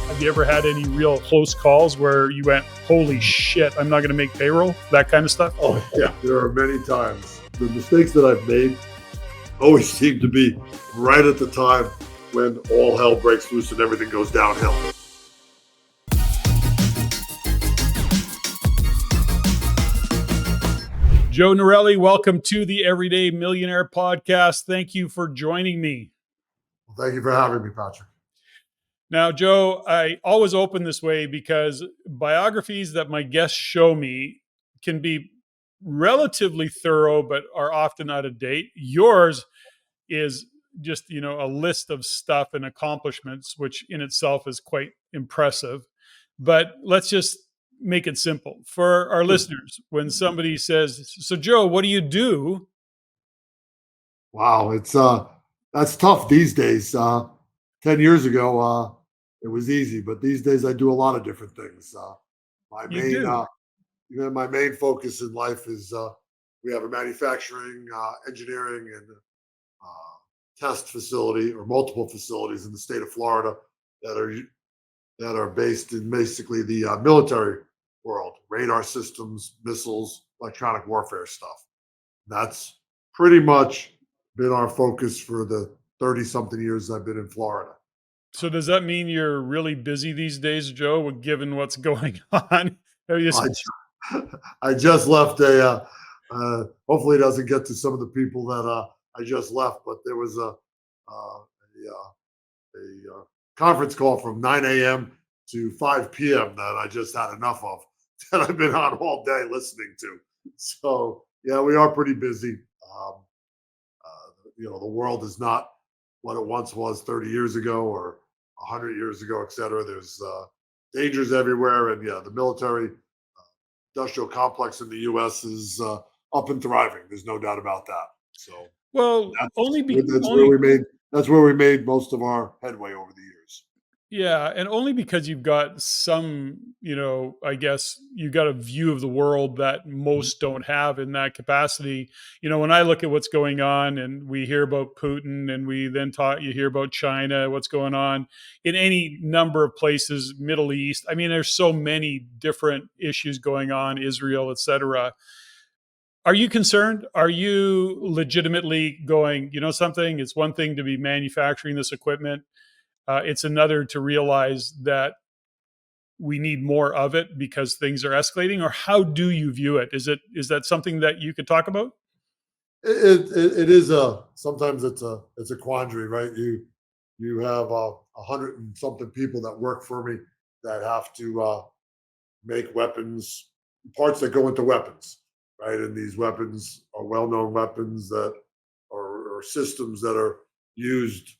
Have you ever had any real close calls where you went, holy shit, I'm not going to make payroll? That kind of stuff? Oh, yeah. There are many times. The mistakes that I've made always seem to be right at the time when all hell breaks loose and everything goes downhill. Joe Norelli, welcome to the Everyday Millionaire podcast. Thank you for joining me. Well, thank you for having me, Patrick. Now, Joe, I always open this way because biographies that my guests show me can be relatively thorough, but are often out of date. Yours is just, a list of stuff and accomplishments, which in itself is quite impressive. But let's just make it simple for our listeners. When somebody says, so Joe, what do you do? Wow, that's tough these days. 10 years ago, it was easy, but these days I do a lot of different things. My You main, do. my main focus in life is we have a manufacturing, engineering, and test facility, or multiple facilities in the state of Florida that are based in basically the military world, radar systems, missiles, electronic warfare stuff. That's pretty much been our focus for the 30 something years I've been in Florida. So does that mean you're really busy these days, Joe, given what's going on? Have you I, I just left hopefully it doesn't get to some of the people that I just left, but there was a conference call from 9 a.m. to 5 p.m. that I just had enough of, that I've been on all day listening to. So yeah, we are pretty busy. The world is not what it once was 30 years ago or 100 years ago, et cetera. There's dangers everywhere, and yeah, the military industrial complex in the U.S. is up and thriving. There's no doubt about that. So well, that's where we made most of our headway over the years. yeah, and only because you've got some, I guess you got a view of the world that most don't have in that capacity. When I look at what's going on and we hear about Putin and you hear about China, what's going on in any number of places, Middle East. I mean, there's so many different issues going on, Israel, etc. Are you concerned? Are you legitimately going, something? It's one thing to be manufacturing this equipment. It's another to realize that we need more of it because things are escalating. Or how do you view it? Is that something that you could talk about? It is sometimes it's a quandary, right? You have 100 and something people that work for me that have to make weapons, parts that go into weapons, right? And these weapons are well-known weapons that are systems that are used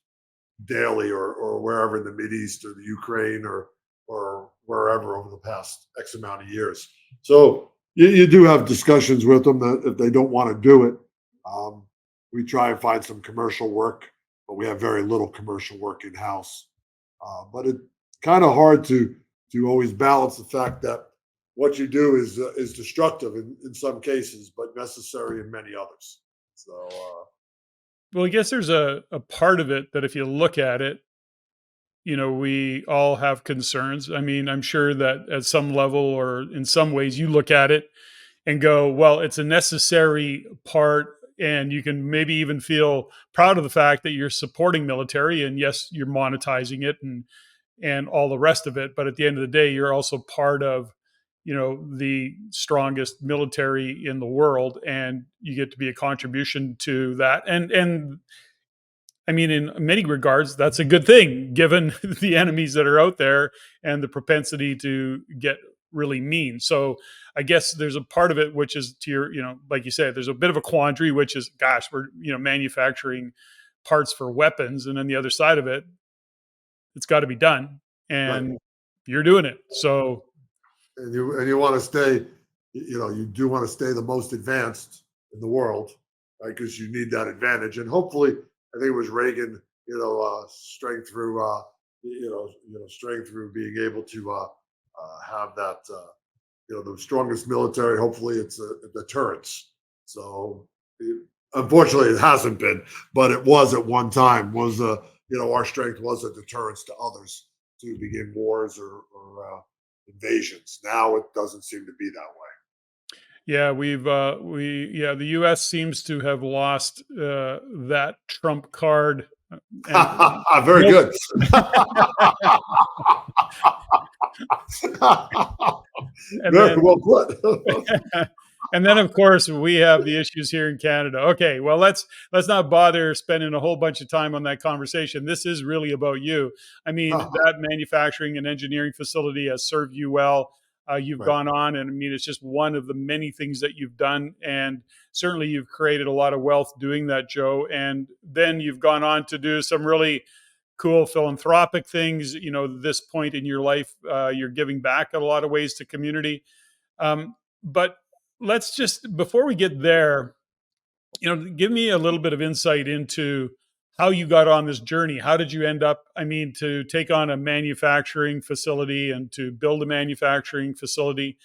daily or wherever in the Mideast or the Ukraine or wherever over the past X amount of years. So you do have discussions with them that if they don't want to do it, we try and find some commercial work, but we have very little commercial work in house. But it's kind of hard to always balance the fact that what you do is destructive in some cases, but necessary in many others. So. Well, I guess there's a part of it that if you look at it, we all have concerns. I mean, I'm sure that at some level or in some ways you look at it and go, well, it's a necessary part. And you can maybe even feel proud of the fact that you're supporting military, and yes, you're monetizing it and all the rest of it. But at the end of the day, you're also part of, the strongest military in the world, and you get to be a contribution to that. And I mean, in many regards, that's a good thing, given the enemies that are out there and the propensity to get really mean. So I guess there's a part of it, which is to your, like you said, there's a bit of a quandary, which is, gosh, we're, manufacturing parts for weapons. And then the other side of it, it's got to be done. And Right. you're doing it. So, And you want to stay, you do want to stay the most advanced in the world, right? Because you need that advantage. And hopefully, I think it was Reagan, strength through, strength through being able to have that, the strongest military. Hopefully, it's a deterrence. So, unfortunately, it hasn't been, but it was at one time. Was our strength was a deterrence to others. to begin wars or invasions. Now it doesn't seem to be that way. Yeah, the US seems to have lost that trump card and Very no good. and Very then well put. and then of course we have the issues here in Canada. Okay, well let's not bother spending a whole bunch of time on that conversation. This is really about you. I mean, that manufacturing and engineering facility has served you well. You've Right. gone on, and I mean, it's just one of the many things that you've done, and certainly you've created a lot of wealth doing that, Joe. And then you've gone on to do some really cool philanthropic things. You know, this point in your life, you're giving back in a lot of ways to community. But let's just before we get there, give me a little bit of insight into how you got on this journey. How did you end up, I mean, to take on a manufacturing facility and to build a manufacturing facility,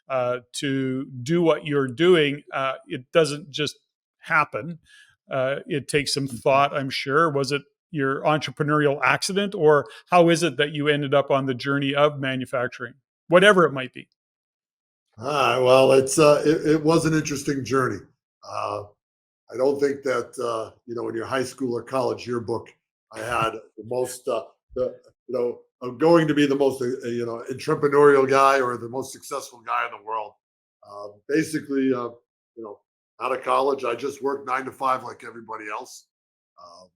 to do what you're doing? It doesn't just happen. It takes some thought, I'm sure. Was it your entrepreneurial accident, or how is it that you ended up on the journey of manufacturing, whatever it might be? All right. Well, it was an interesting journey. Uh, I don't think that in your high school or college yearbook, I had the most I'm going to be the most entrepreneurial guy or the most successful guy in the world. Basically, out of college, I just worked 9 to 5 like everybody else. Um,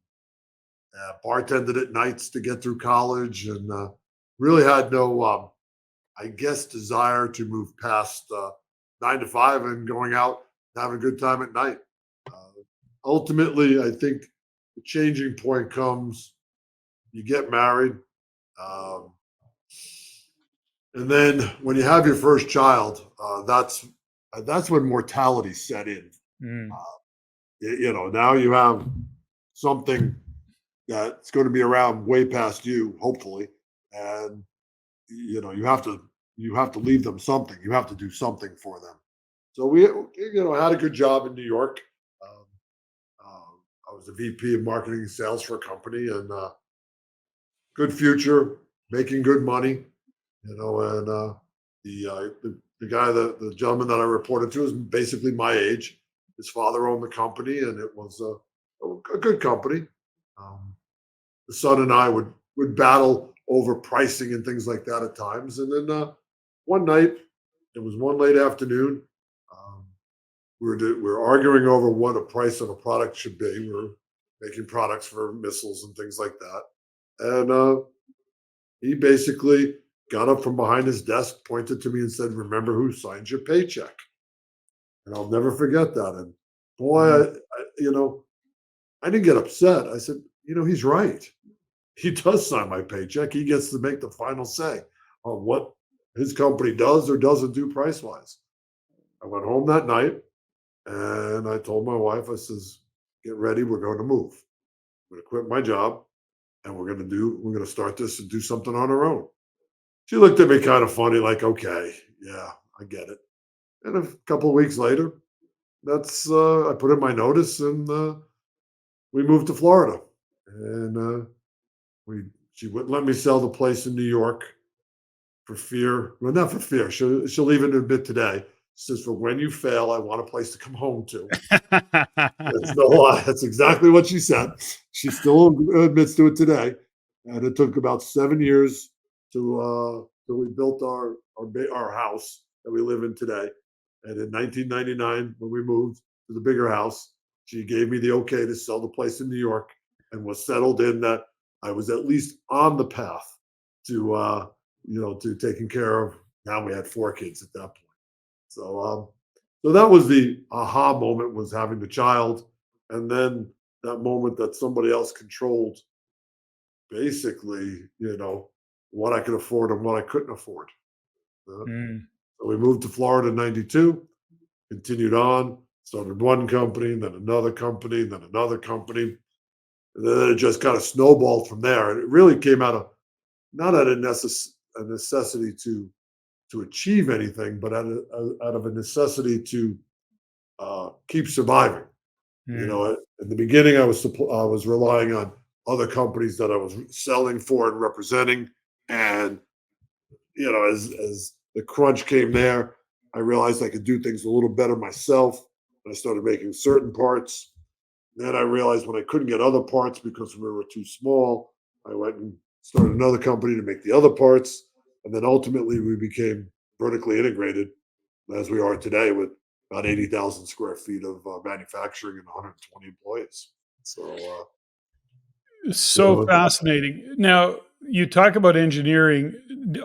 Bartended at nights to get through college, and really had no, I guess, desire to move past 9 to 5 and going out and having a good time at night. Uh, Ultimately, I think the changing point comes: you get married, um, and then when you have your first child, that's when mortality set in. Mm, Uh, now you have something that's going to be around way past you, hopefully, and you have to leave them something. You have to do something for them. So we had a good job in New York. Um, I was a VP of marketing and sales for a company, and good future, making good money. And the guy, the gentleman that I reported to, is basically my age. His father owned the company, and it was a good company. Um, the son and I would battle over pricing and things like that at times. And then one night, it was one late afternoon. Um, we were arguing over what a price of a product should be. We were making products for missiles and things like that. And he basically got up from behind his desk, pointed to me, and said, "Remember who signed your paycheck?" And I'll never forget that. And boy, mm, I didn't get upset. I said, he's right. He does sign my paycheck. He gets to make the final say on what his company does or doesn't do price wise. I went home that night and I told my wife, I says, "Get ready. We're going to move. I'm going to quit my job and we're going to start this and do something on our own." She looked at me kind of funny, like, "Okay, yeah, I get it." And a couple of weeks later, I put in my notice and we moved to Florida. And we she wouldn't let me sell the place in New York for fear. Well, not for fear. She'll even admit today. She says, "For when you fail, I want a place to come home to." That's no lie. That's exactly what she said. She still admits to it today. And it took about 7 years till we built our house that we live in today. And in 1999, when we moved to the bigger house, she gave me the okay to sell the place in New York and was settled in that I was at least on the path to taking care of. Now we had 4 kids at that point. So that was the aha moment, was having the child, and then that moment that somebody else controlled basically, what I could afford and what I couldn't afford. Uh, mm. so we moved to Florida in '92, continued on, started one company, then another company, then another company. And then it just kind of snowballed from there. And it really came out of not out of a necessity to achieve anything, but out of a necessity to keep surviving. Mm, In the beginning, I was relying on other companies that I was selling for and representing, as the crunch came there, I realized I could do things a little better myself. And I started making certain parts. Then I realized when I couldn't get other parts because we were too small, I went and started another company to make the other parts. And then ultimately we became vertically integrated as we are today with about 80,000 square feet of manufacturing and 120 employees. So, you So know, fascinating. Now, you talk about engineering.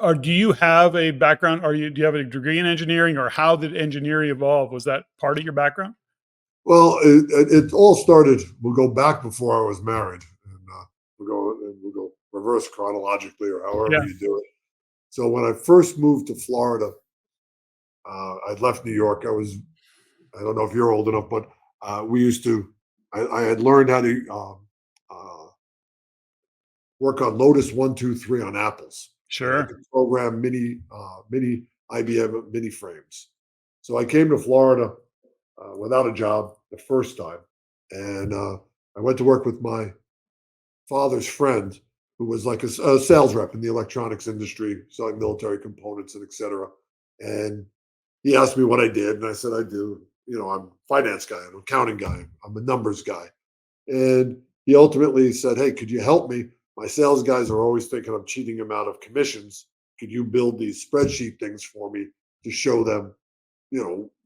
Or do you have a background? Do you have a degree in engineering, or how did engineering evolve? Was that part of your background? well, it all started. We'll go back before I was married, and we'll go reverse chronologically or however Yeah, you do it. So when I first moved to Florida, I'd left New York. I don't know if you're old enough, but we used to. I had learned how to work on Lotus 1, 2, 3 on Apples, and I sure. could program mini IBM mini frames. So I came to Florida without a job the first time, and I went to work with my father's friend, who was like a sales rep in the electronics industry, selling military components and et cetera. And he asked me what I did, and I said I do. I'm a finance guy, I'm an accounting guy, I'm a numbers guy. And he ultimately said, "Hey, could you help me? My sales guys are always thinking I'm cheating them out of commissions. Could you build these spreadsheet things for me to show them,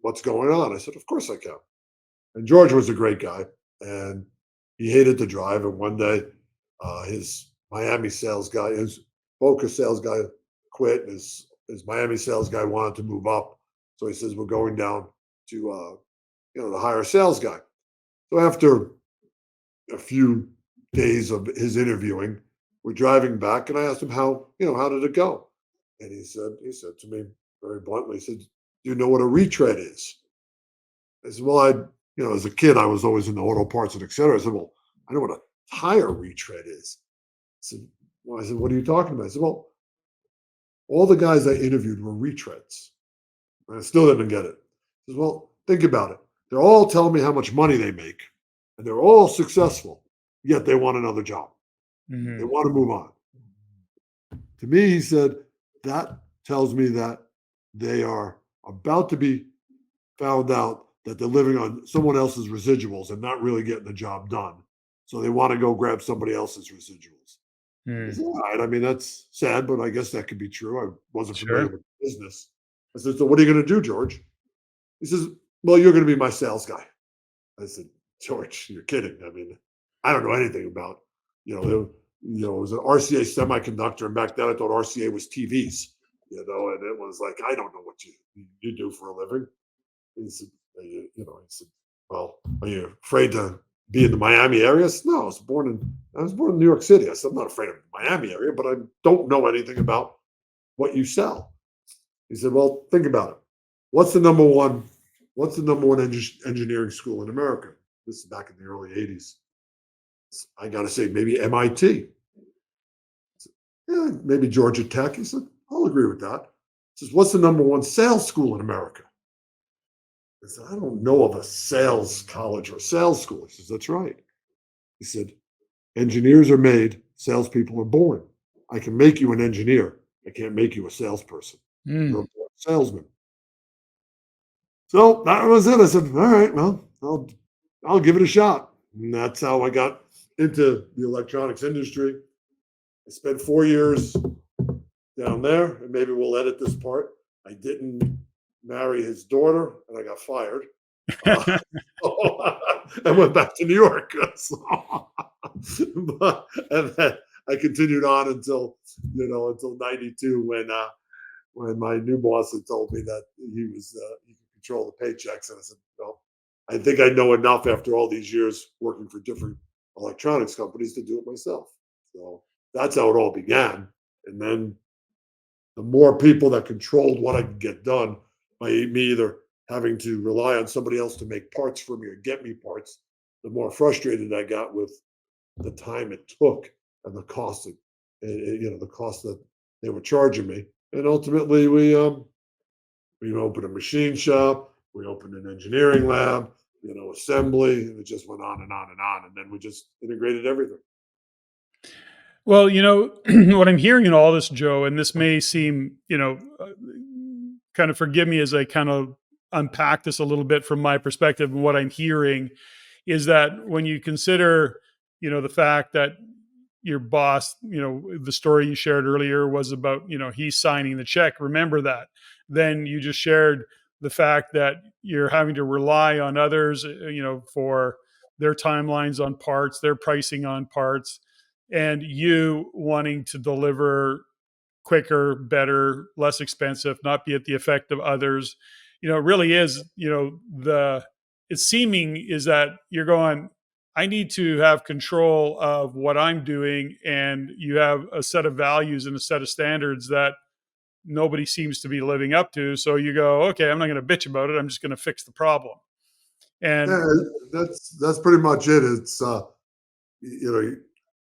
what's going on?" I said, "Of course I can." And George was a great guy, and he hated to drive. And one day, his Miami sales guy, his focus sales guy, quit, and his Miami sales guy wanted to move up. So he says, "We're going down to to hire a sales guy." So after a few days of his interviewing, we're driving back, and I asked him how did it go? And he said to me very bluntly, he said, "Do you know what a retread is?" I said, "Well, as a kid, I was always into auto parts and et cetera." I said, "Well, I know what a tire retread is." I said, "What are you talking about?" I said, "Well, all the guys I interviewed were retreads." And I still didn't get it. He says, "Well, think about it. They're all telling me how much money they make, and they're all successful, yet they want another job. They Mhm. want to move on." To me, he said, that tells me that they are about to be found out that they're living on someone else's residuals and not really getting the job done. So they want to go grab somebody else's residuals. I Mm, said, "All right. I mean, that's sad, but I guess that could be true. I wasn't familiar sure. with the business." I said, "So what are you going to do, George?" He says, "Well, you're going to be my sales guy." I said, "George, you're kidding. I mean, I don't know anything about, it was an RCA semiconductor. And back then I thought RCA was TVs, and it was like, I don't know what you do for a living." He said, he said, "Well, are you afraid to be in the Miami area?" I said, "No, I was born in New York City." I said, "I'm not afraid of the Miami area, but I don't know anything about what you sell." He said, "Well, think about it. What's the number one, what's the number one engineering school in America?" This is back in the early 80s. I got to say, maybe MIT. Yeah, maybe Georgia Tech. He said, "I'll agree with that." He says, "What's the number one sales school in America?" I said, "I don't know of a sales college or sales school." He says, "That's right." He said, "Engineers are made, salespeople are born. I can make you an engineer. I can't make you a salesperson. You're a Mm. born salesman." So that was it. I said, "All right, well, I'll give it a shot." And that's how I got into the electronics industry. I spent 4 years down there, and maybe we'll edit this part. I didn't marry his daughter, and I got fired. Uh, I went back to New York. And then I continued on until '92 when my new boss had told me that he could control the paychecks, and I said, "Well, I think I know enough after all these years working for different electronics companies to do it myself." So that's how it all began. And then the more people that controlled what I could get done by me either having to rely on somebody else to make parts for me or get me parts, the more frustrated I got with the time it took and the cost the cost that they were charging me. And ultimately, we opened a machine shop, we opened an engineering lab, assembly, and it just went on and on and on. And then we just integrated everything. Well, what I'm hearing in all this, Joe, and this may seem, kind of forgive me as I kind of unpack this a little bit from my perspective. And what I'm hearing is that when you consider, the fact that your boss, the story you shared earlier was about, he's signing the check. Remember that. Then you just shared the fact that you're having to rely on others, for their timelines on parts, their pricing on parts, and you wanting to deliver quicker, better, less expensive, not be at the effect of others. It really is, the it's seeming is that you're going, I need to have control of what I'm doing. And you have a set of values and a set of standards that nobody seems to be living up to. So you go, okay, I'm not going to bitch about it. I'm just going to fix the problem. And Yeah, that's pretty much it. It's you know,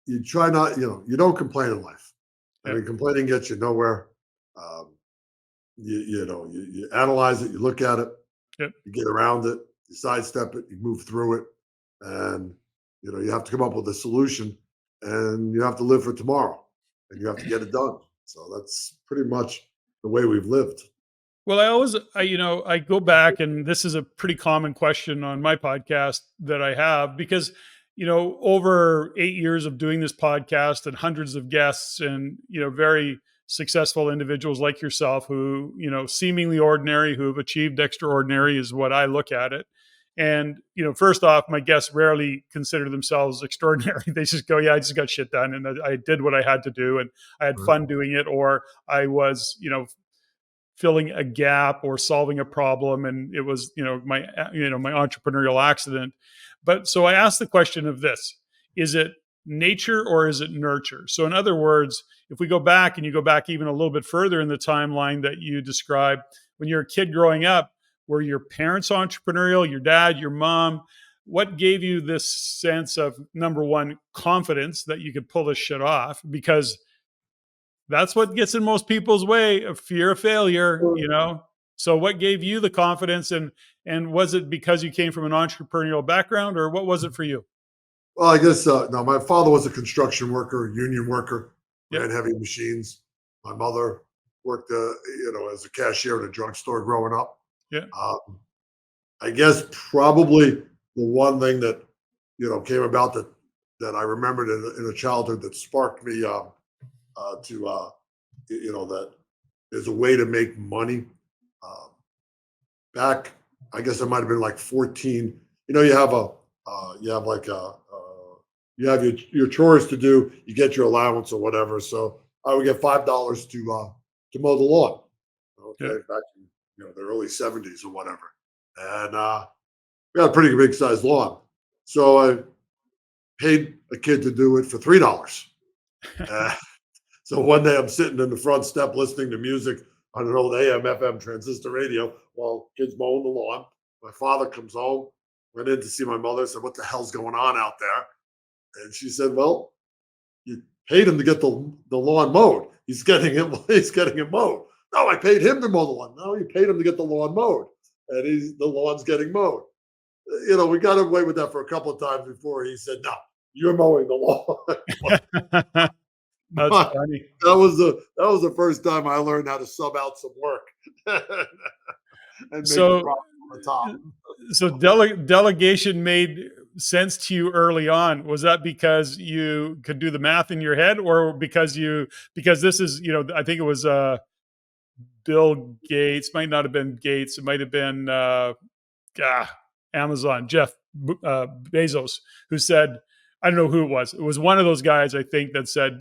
you try not, you don't complain in life. I yeah, mean, complaining gets you nowhere. Um, you analyze it, you look at it, yeah. you get around it, you sidestep it, you move through it, and you have to come up with a solution, and you have to live for tomorrow, and you have to get it done. So that's pretty much the way we've lived. Well, I go back, and this is a pretty common question on my podcast that I have because, over 8 years of doing this podcast and hundreds of guests and, very successful individuals like yourself who, seemingly ordinary, who have achieved extraordinary is what I look at it. And, first off, my guests rarely consider themselves extraordinary. They just go, yeah, I just got shit done and I did what I had to do and I had Right. fun doing it, or I was, filling a gap or solving a problem, and it was my entrepreneurial accident. But so I asked the question of this: is it nature or is it nurture? So in other words, if we go back and you go back even a little bit further in the timeline that you described, when you're a kid growing up, were your parents entrepreneurial, your dad, your mom? What gave you this sense of, number one, confidence that you could pull this shit off? Because that's what gets in most people's way, a fear of failure. So what gave you the confidence, and was it because you came from an entrepreneurial background, or what was it for you? Well, I guess no. My father was a construction worker, union worker, Yep. ran heavy machines. My mother worked, as a cashier at a drugstore growing up. Yeah. Um, I guess probably the one thing that came about that I remembered in a childhood that sparked me to that there's a way to make money. Uh, Back, I guess I might have been like 14. You have like you have your chores to do. You get your allowance or whatever. So I would get $5 to mow the lawn. Yeah. Okay, back in the early '70s or whatever, and we had a pretty big sized lawn. So I paid a kid to do it for $3. Uh, so one day I'm sitting in the front step listening to music on an old AM FM transistor radio while kids mowing the lawn. My father comes home, went in to see my mother, said, "What the hell's going on out there?" And she said, "Well, you paid him to get the lawn mowed. He's getting it. He's getting it mowed." No, I paid him to mow the lawn. No, you paid him to get the lawn mowed, and the lawn's getting mowed. We got away with that for a couple of times before he said, "No, you're mowing the lawn." That's But funny. that was the first time I learned how to sub out some work and make a So, profit on the top. delegation made sense to you early on. Was that because you could do the math in your head, or because this is, I think it was Bill Gates, might not have been Gates, it might have been ah, Amazon, Jeff Bezos, who said, I don't know who it was. It was one of those guys, I think, that said,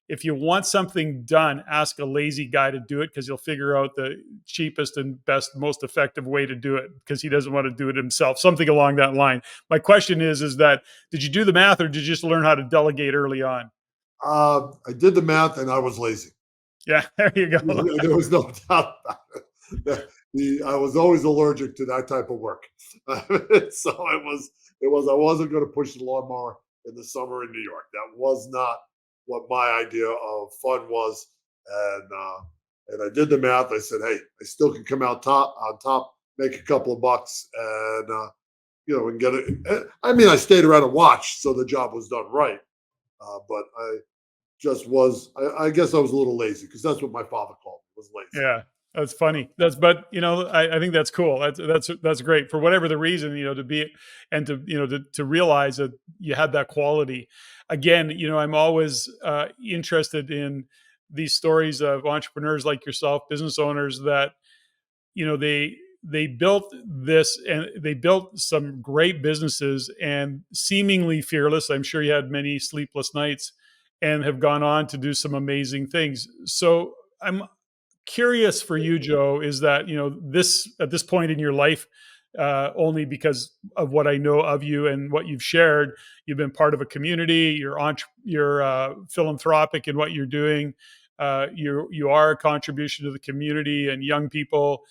if you want something done, ask a lazy guy to do it because he'll figure out the cheapest and best, most effective way to do it because he doesn't want to do it himself. Something along that line. My question is that did you do the math or did you just learn how to delegate early on? I did the math and I was lazy. Yeah, there you go. There was no doubt about it. I was always allergic to that type of work. So I wasn't going to push the lawnmower in the summer in New York. That was not what my idea of fun was. And I did the math. I said, hey, I still can come out on top, make a couple of bucks, and and get it. I mean, I stayed around and watched, so the job was done right. But just was. I guess I was a little lazy because that's what my father called me, was lazy. Yeah, that's funny. That's but I think that's cool. That's great for whatever the reason, to be and to to realize that you had that quality. Again, I'm always interested in these stories of entrepreneurs like yourself, business owners that they built this and they built some great businesses and seemingly fearless. I'm sure you had many sleepless nights and have gone on to do some amazing things. So I'm curious for you, Joe, is that this at this point in your life, only because of what I know of you and what you've shared, you've been part of a community. You're philanthropic in what you're doing. You are a contribution to the community and young people.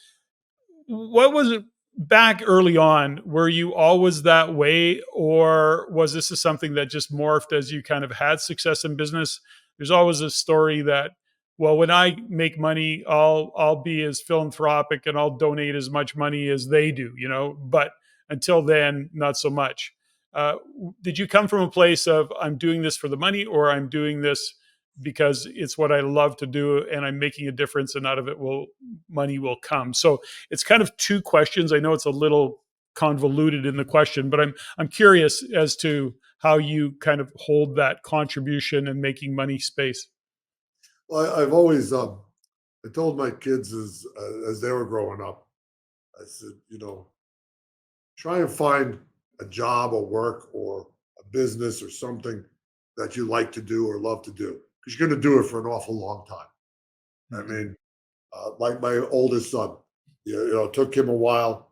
What was it back early on? Were you always that way, or was this something that just morphed as you kind of had success in business? There's always a story that, well, when I make money, I'll be as philanthropic and I'll donate as much money as they do, But until then, not so much. Did you come from a place of I'm doing this for the money, or I'm doing this because it's what I love to do and I'm making a difference, and out of it will money will come? So it's kind of two questions. I know it's a little convoluted in the question, but I'm curious as to how you kind of hold that contribution and making money space. Well, I've always I told my kids as they were growing up, I said, try and find a job or work or a business or something that you like to do or love to do because you're going to do it for an awful long time. I Mhm. mean, like my oldest son, it took him a while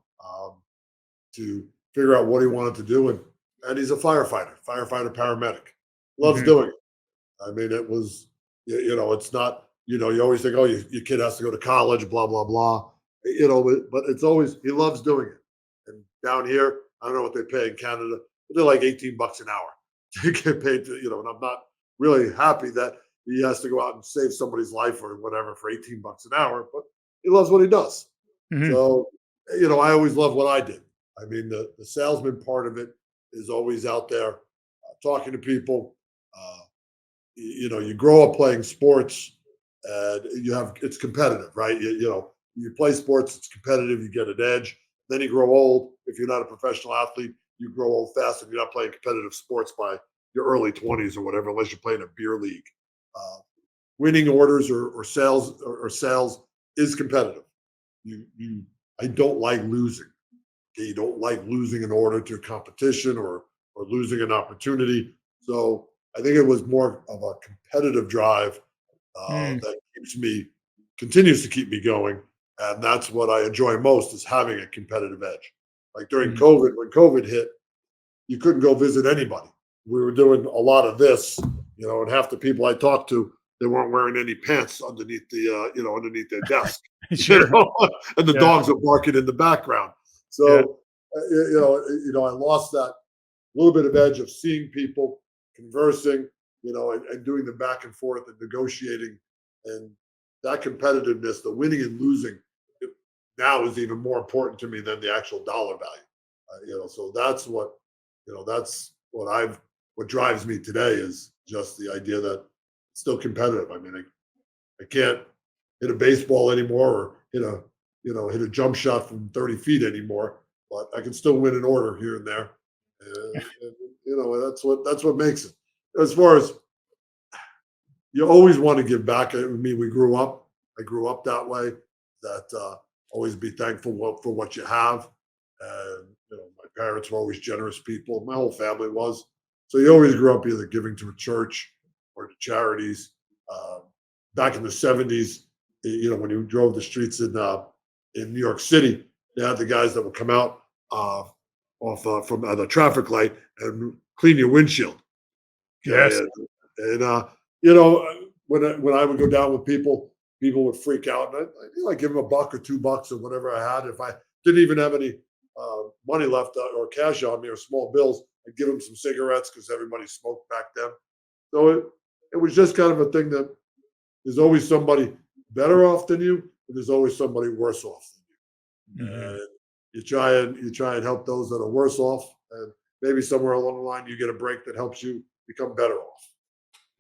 to figure out what he wanted to do, and he's a firefighter, paramedic, loves Mhm. doing it. I mean, it was, it's not, you always think, oh, your kid has to go to college, blah, blah, blah. But it's always, he loves doing it. And down here, I don't know what they pay in Canada, but they're like 18 bucks an hour to get paid to, and I'm not really happy that he has to go out and save somebody's life or whatever for 18 bucks an hour, but he loves what he does. Mhm. So, I always love what I did. I mean, the salesman part of it is always out there talking to people. Uh, you grow up playing sports and it's competitive, right? You play sports, it's competitive, you get an edge. Then you grow old. If you're not a professional athlete, you grow old fast and you're not playing competitive sports by your early 20s or whatever, unless you're playing a beer league. Uh, Winning orders or sales or sales is competitive. You I don't like losing. Okay, you don't like losing an order to a competition or losing an opportunity. So I think it was more of a competitive drive Mm. that continues to keep me going, and that's what I enjoy most is having a competitive edge. Like during Mhm. COVID, when COVID hit, you couldn't go visit anybody. We were doing a lot of this, and half the people I talked to, they weren't wearing any pants underneath underneath their desk, Sure. and the Yeah. dogs are barking in the background. Yeah. So, I lost that little bit of edge of seeing people, conversing, and doing the back and forth and negotiating, and that competitiveness, the winning and losing, it, now is even more important to me than the actual dollar value. So what drives me today is just the idea that it's still competitive. I mean, I can't hit a baseball anymore or hit a jump shot from 30 feet anymore, but I can still win an order here and there. And that's what makes it. As far as you always want to give back. I mean, I grew up that way. That always be thankful for what you have. And my parents were always generous people. My whole family was. So you always grew up either giving to a church or to charities. Uh, Back in the '70s, when you drove the streets in New York City, they had the guys that would come out off from the traffic light and clean your windshield. Okay, Yes. and you know, when I would go down with people, people would freak out, and I give them a buck or $2 or whatever I had. If I didn't even have any money left or cash on me or small bills, I'd give them some cigarettes because everybody smoked back then. So it was just kind of a thing that there's always somebody better off than you, and there's always somebody worse off than you. Mhm. And you try and help those that are worse off, and maybe somewhere along the line you get a break that helps you become better off.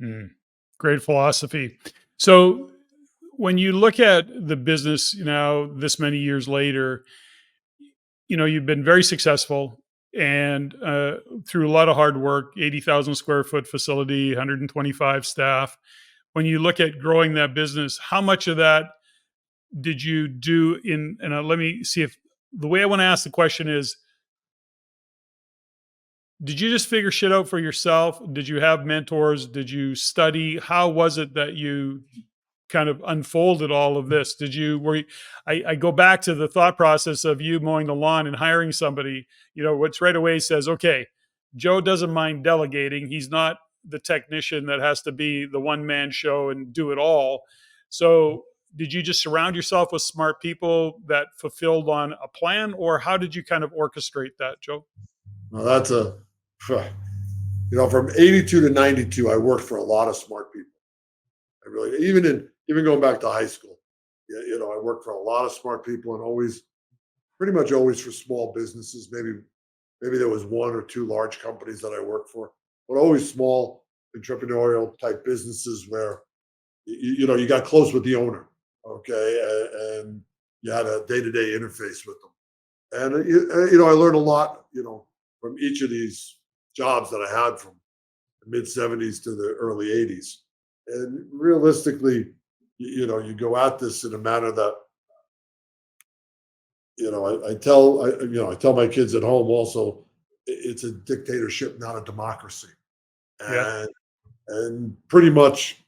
Mm. Great philosophy. So when you look at the business now, this many years later, you've been very successful and through a lot of hard work, 80,000 square foot facility, 125 staff. When you look at growing that business, how much of that did you do and let me see if the way I want to ask the question is, did you just figure shit out for yourself? Did you have mentors? Did you study? How was it that you kind of unfolded all of this? Did you were you, I go back to the thought process of you mowing the lawn and hiring somebody, what's right away says, okay, Joe doesn't mind delegating. He's not the technician that has to be the one man show and do it all. So did you just surround yourself with smart people that fulfilled on a plan, or how did you kind of orchestrate that, Joe? Now that's a, from 82 to 92, I worked for a lot of smart people. I really, even going back to high school, yeah, I worked for a lot of smart people and always, pretty much always for small businesses. Maybe there was one or two large companies that I worked for, but always small entrepreneurial type businesses where you got close with the owner, okay, and you had a day to day interface with them. And I learned a lot, from each of these jobs that I had from the mid '70s to the early '80s. And realistically, you go at this in a manner that I tell my kids at home also, it's a dictatorship, not a democracy, Yeah. and pretty much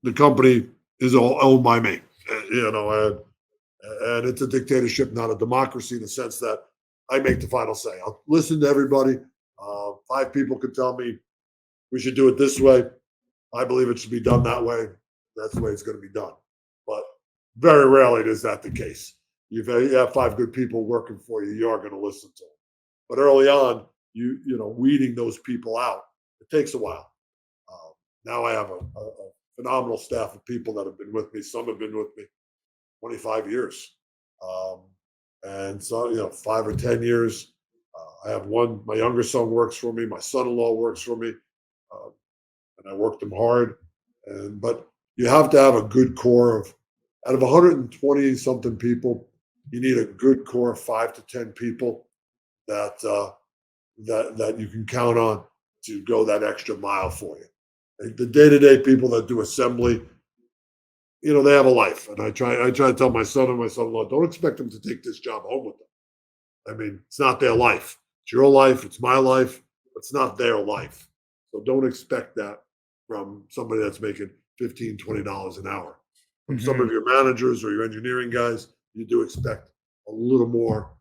the company is all owned by me, and it's a dictatorship, not a democracy, in the sense that I make the final say. I'll listen to everybody. Five people could tell me we should do it this way. I believe it should be done that way. That's the way it's going to be done. But very rarely is that the case. You have five good people working for you. You are going to listen to them. But early on, weeding those people out, it takes a while. Now I have a phenomenal staff of people that have been with me. Some have been with me 25 years. Um, and so, 5 or 10 years. I have one, my younger son works for me. My son in law works for me. Uh, and I work them hard. But you have to have a good core of, out of 120 something people, you need a good core of 5 to 10 people that that you can count on to go that extra mile for you. Like the day to day people that do assembly, they have a life, and I try to tell my son and my son-in-law, don't expect them to take this job home with them. I mean, it's not their life. It's your life. It's my life. It's not their life. So don't expect that from somebody that's making 15, $20 an hour. From some of Hmm. your managers or your engineering guys, you do expect a little more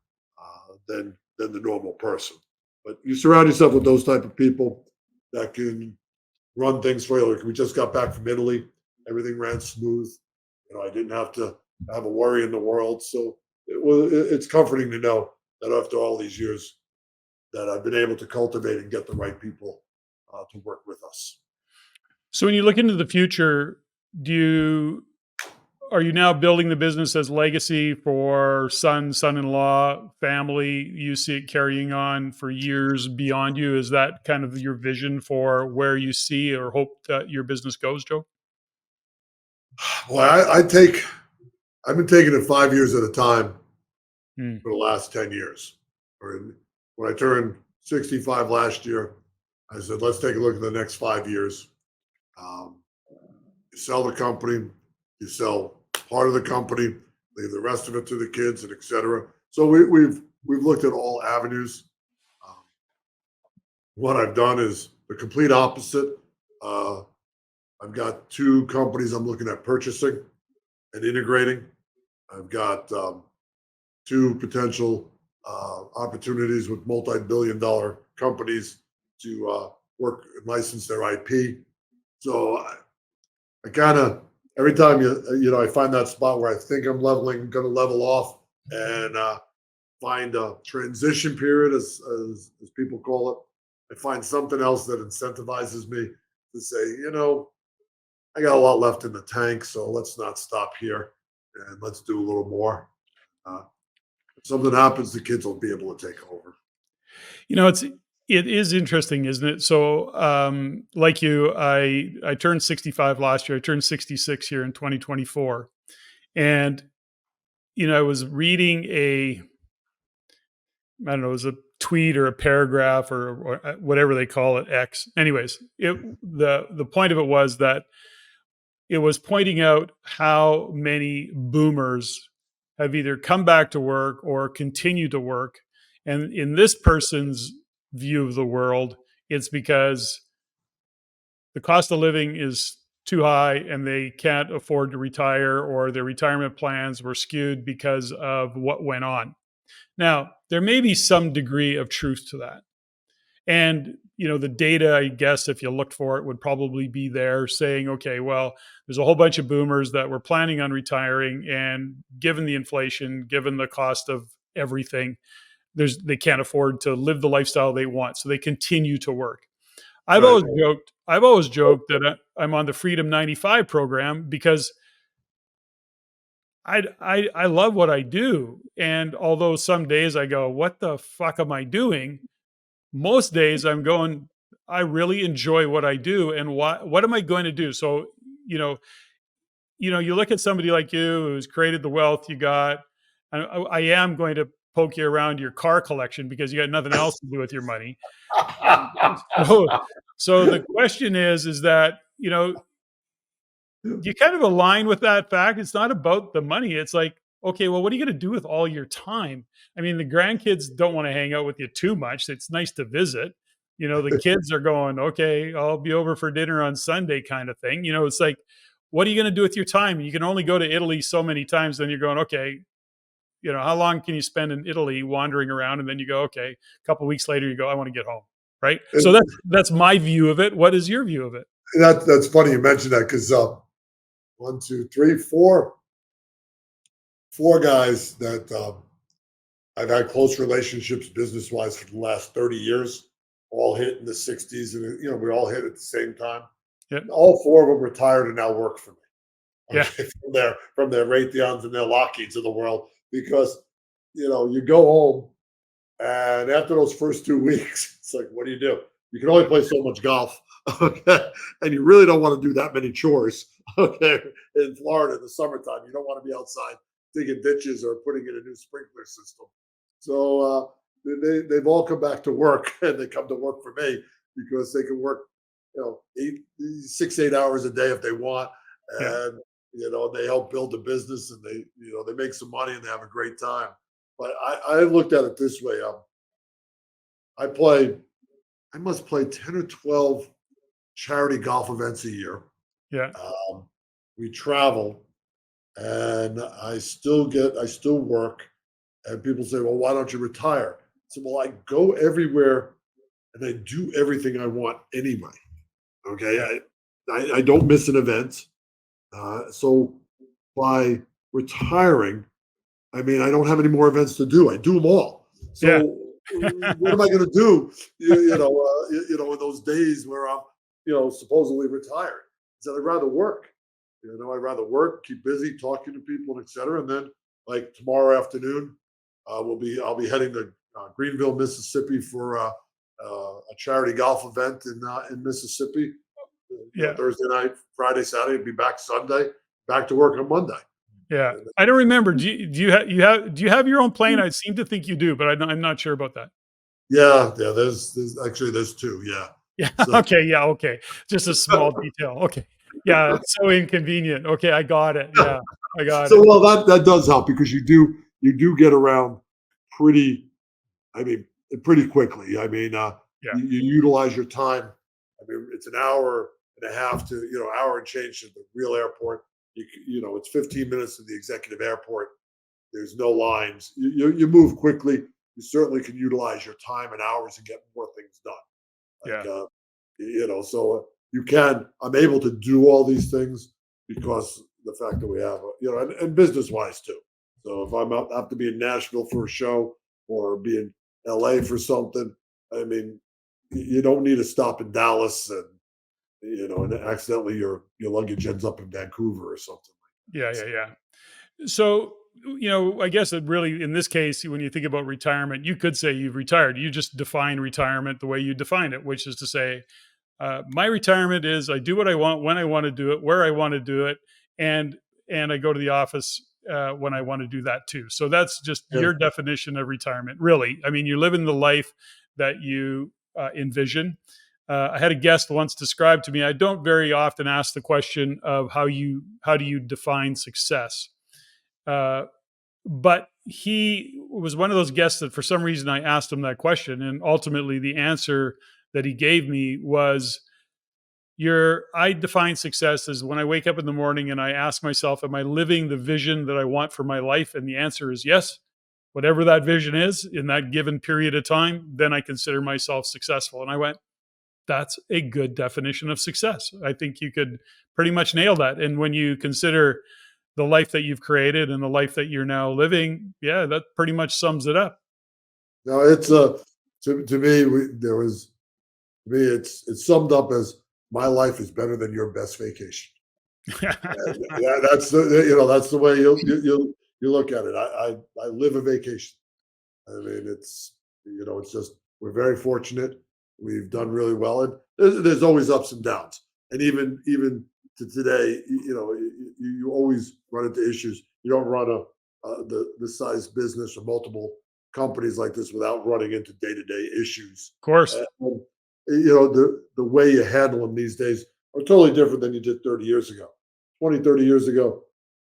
than the normal person. But you surround yourself with those type of people that can run things for you. Like we just got back from Italy. Everything ran smooth. I didn't have to have a worry in the world. So it's comforting to know that after all these years that I've been able to cultivate and get the right people to work with us. So when you look into the future, do you are you now building the business as legacy for son, son-in-law, family? You see it carrying on for years beyond you. Is that kind of your vision for where you see or hope that your business goes, Joe? Well, I've been taking it 5 years at a time Mm. for the last 10 years. When I turned 65 last year, I said, let's take a look at the next 5 years. Um, you sell the company, you sell part of the company, leave the rest of it to the kids, and et cetera. So we've looked at all avenues. Um, what I've done is the complete opposite. Uh, I've got two companies I'm looking at purchasing and integrating. I've got two potential opportunities with multi-billion-dollar companies to work and license their IP. So I kind of every time I find that spot where I think I'm going to level off and find a transition period, as people call it. I find something else that incentivizes me to say, I got a lot left in the tank, so let's not stop here and let's do a little more. If something happens, the kids will be able to take over. It's it is interesting, isn't it? So, like you, I turned 65 last year. I turned 66 here in 2024, and I was reading I don't know, it was a tweet or a paragraph or whatever they call it, X. Anyways, the point of it was that it was pointing out how many boomers have either come back to work or continue to work. And in this person's view of the world, it's because the cost of living is too high and they can't afford to retire, or their retirement plans were skewed because of what went on. Now, there may be some degree of truth to that. And, the data, I guess, if you looked for it, would probably be there saying, okay, well, there's a whole bunch of boomers that were planning on retiring. And given the inflation, given the cost of everything, they can't afford to live the lifestyle they want. So they continue to work. Right. I've always joked that I'm on the Freedom 95 program because I love what I do. And although some days I go, what the fuck am I doing? Most days I'm going, I really enjoy what I do, and what am I going to do? So, you know, you look at somebody like you who's created the wealth you got. I am going to poke you around your car collection because you got nothing else to do with your money. So, so the question is that, you kind of align with that fact. It's not about the money. It's like, okay, well, what are you going to do with all your time? I mean, the grandkids don't want to hang out with you too much. It's nice to visit. The kids are going, okay, I'll be over for dinner on Sunday, kind of thing. It's like, what are you going to do with your time? You can only go to Italy so many times. Then you're going, okay, how long can you spend in Italy wandering around? And then you go, okay, a couple of weeks later, you go, I want to get home. Right. So And that's my view of it. What is your view of it? that's funny you mentioned that because one, two, three, four guys that I've had close relationships business wise for the last 30 years, all hit in the 60s. And, we all hit at the same time. Yeah. All four of them retired and now work for me. Yeah. Okay. From their Raytheons and their Lockheeds of the world. Because, you go home and after those first 2 weeks, it's like, what do? You can only play so much golf. Okay. And you really don't want to do that many chores. Okay. In Florida in the summertime, you don't want to be outside digging ditches or putting in a new sprinkler system. So they've all come back to work and they come to work for me because they can work, 8 a day if they want. Yeah. And, they help build a business and they make some money and they have a great time. But I looked at it this way. I play, I must play 10 or 12 charity golf events a year. Yeah. Um, we travel and I still work. And people say, well, why don't you retire? So, well, I go everywhere and I do everything I want anyway. Okay. I don't miss an event. So by retiring, I mean, I don't have any more events to do. I do them all. Yeah. So what am I going to do? In those days where I'm, supposedly retired. So I'd rather work. I'd rather work, keep busy, talking to people, and et cetera. And then, like tomorrow afternoon, I'll be heading to Greenville, Mississippi for a charity golf event in Mississippi. Yeah. Thursday night, Friday, Saturday. Be back Sunday. Back to work on Monday. Yeah. And I don't remember. Do you have your own plane? I seem to think you do, but I'm not sure about that. yeah. There's two. Yeah. Yeah. So Okay. Yeah. Okay. Just a small detail. Okay. Yeah. It's so inconvenient. Okay. I got it. Yeah. I got so it. well that does help because you do get around pretty. I mean, pretty quickly. I mean, Yeah. you utilize your time. I mean, it's an hour and a half to hour and change to the real airport. It's 15 minutes to the executive airport. There's no lines. You move quickly. You certainly can utilize your time and hours and get more things done. Yeah. Like so you can. I'm able to do all these things because the fact that we have, and business wise too. So if I'm out, have to be in Nashville for a show or be in LA for something, I mean, you don't need to stop in Dallas and accidentally your luggage ends up in Vancouver or something like Yeah. that. Yeah. Yeah. So I guess it really, in this case, when you think about retirement, you could say you've retired. You just define retirement the way you define it, which is to say, my retirement is I do what I want when I want to do it, where I want to do it, and I go to the office when I want to do that too. So that's just Yeah. your definition of retirement, really. I mean, you're living the life that you envision. I had a guest once describe to me. I don't very often ask the question of how do you define success, uh, but he was one of those guests that for some reason I asked him that question, and ultimately the answer that he gave me was your I define success as when I wake up in the morning and I ask myself, am I living the vision that I want for my life? And the answer is yes. Whatever that vision is in that given period of time, then I consider myself successful. And I went, that's a good definition of success. I think you could pretty much nail that. And when you consider the life that you've created and the life that you're now living, yeah, that pretty much sums it up. No, it's to me, there was to me, it's summed up as my life is better than your best vacation. That's that's the way you look at it. I live a vacation. I mean, it's just we're very fortunate. We've done really well, and there's always ups and downs. And even to today, you always run into issues. You don't run the size business or multiple companies like this without running into day to day issues. Of course. And, the way you handle them these days are totally different than you did 30 years ago. 20, 30 years ago,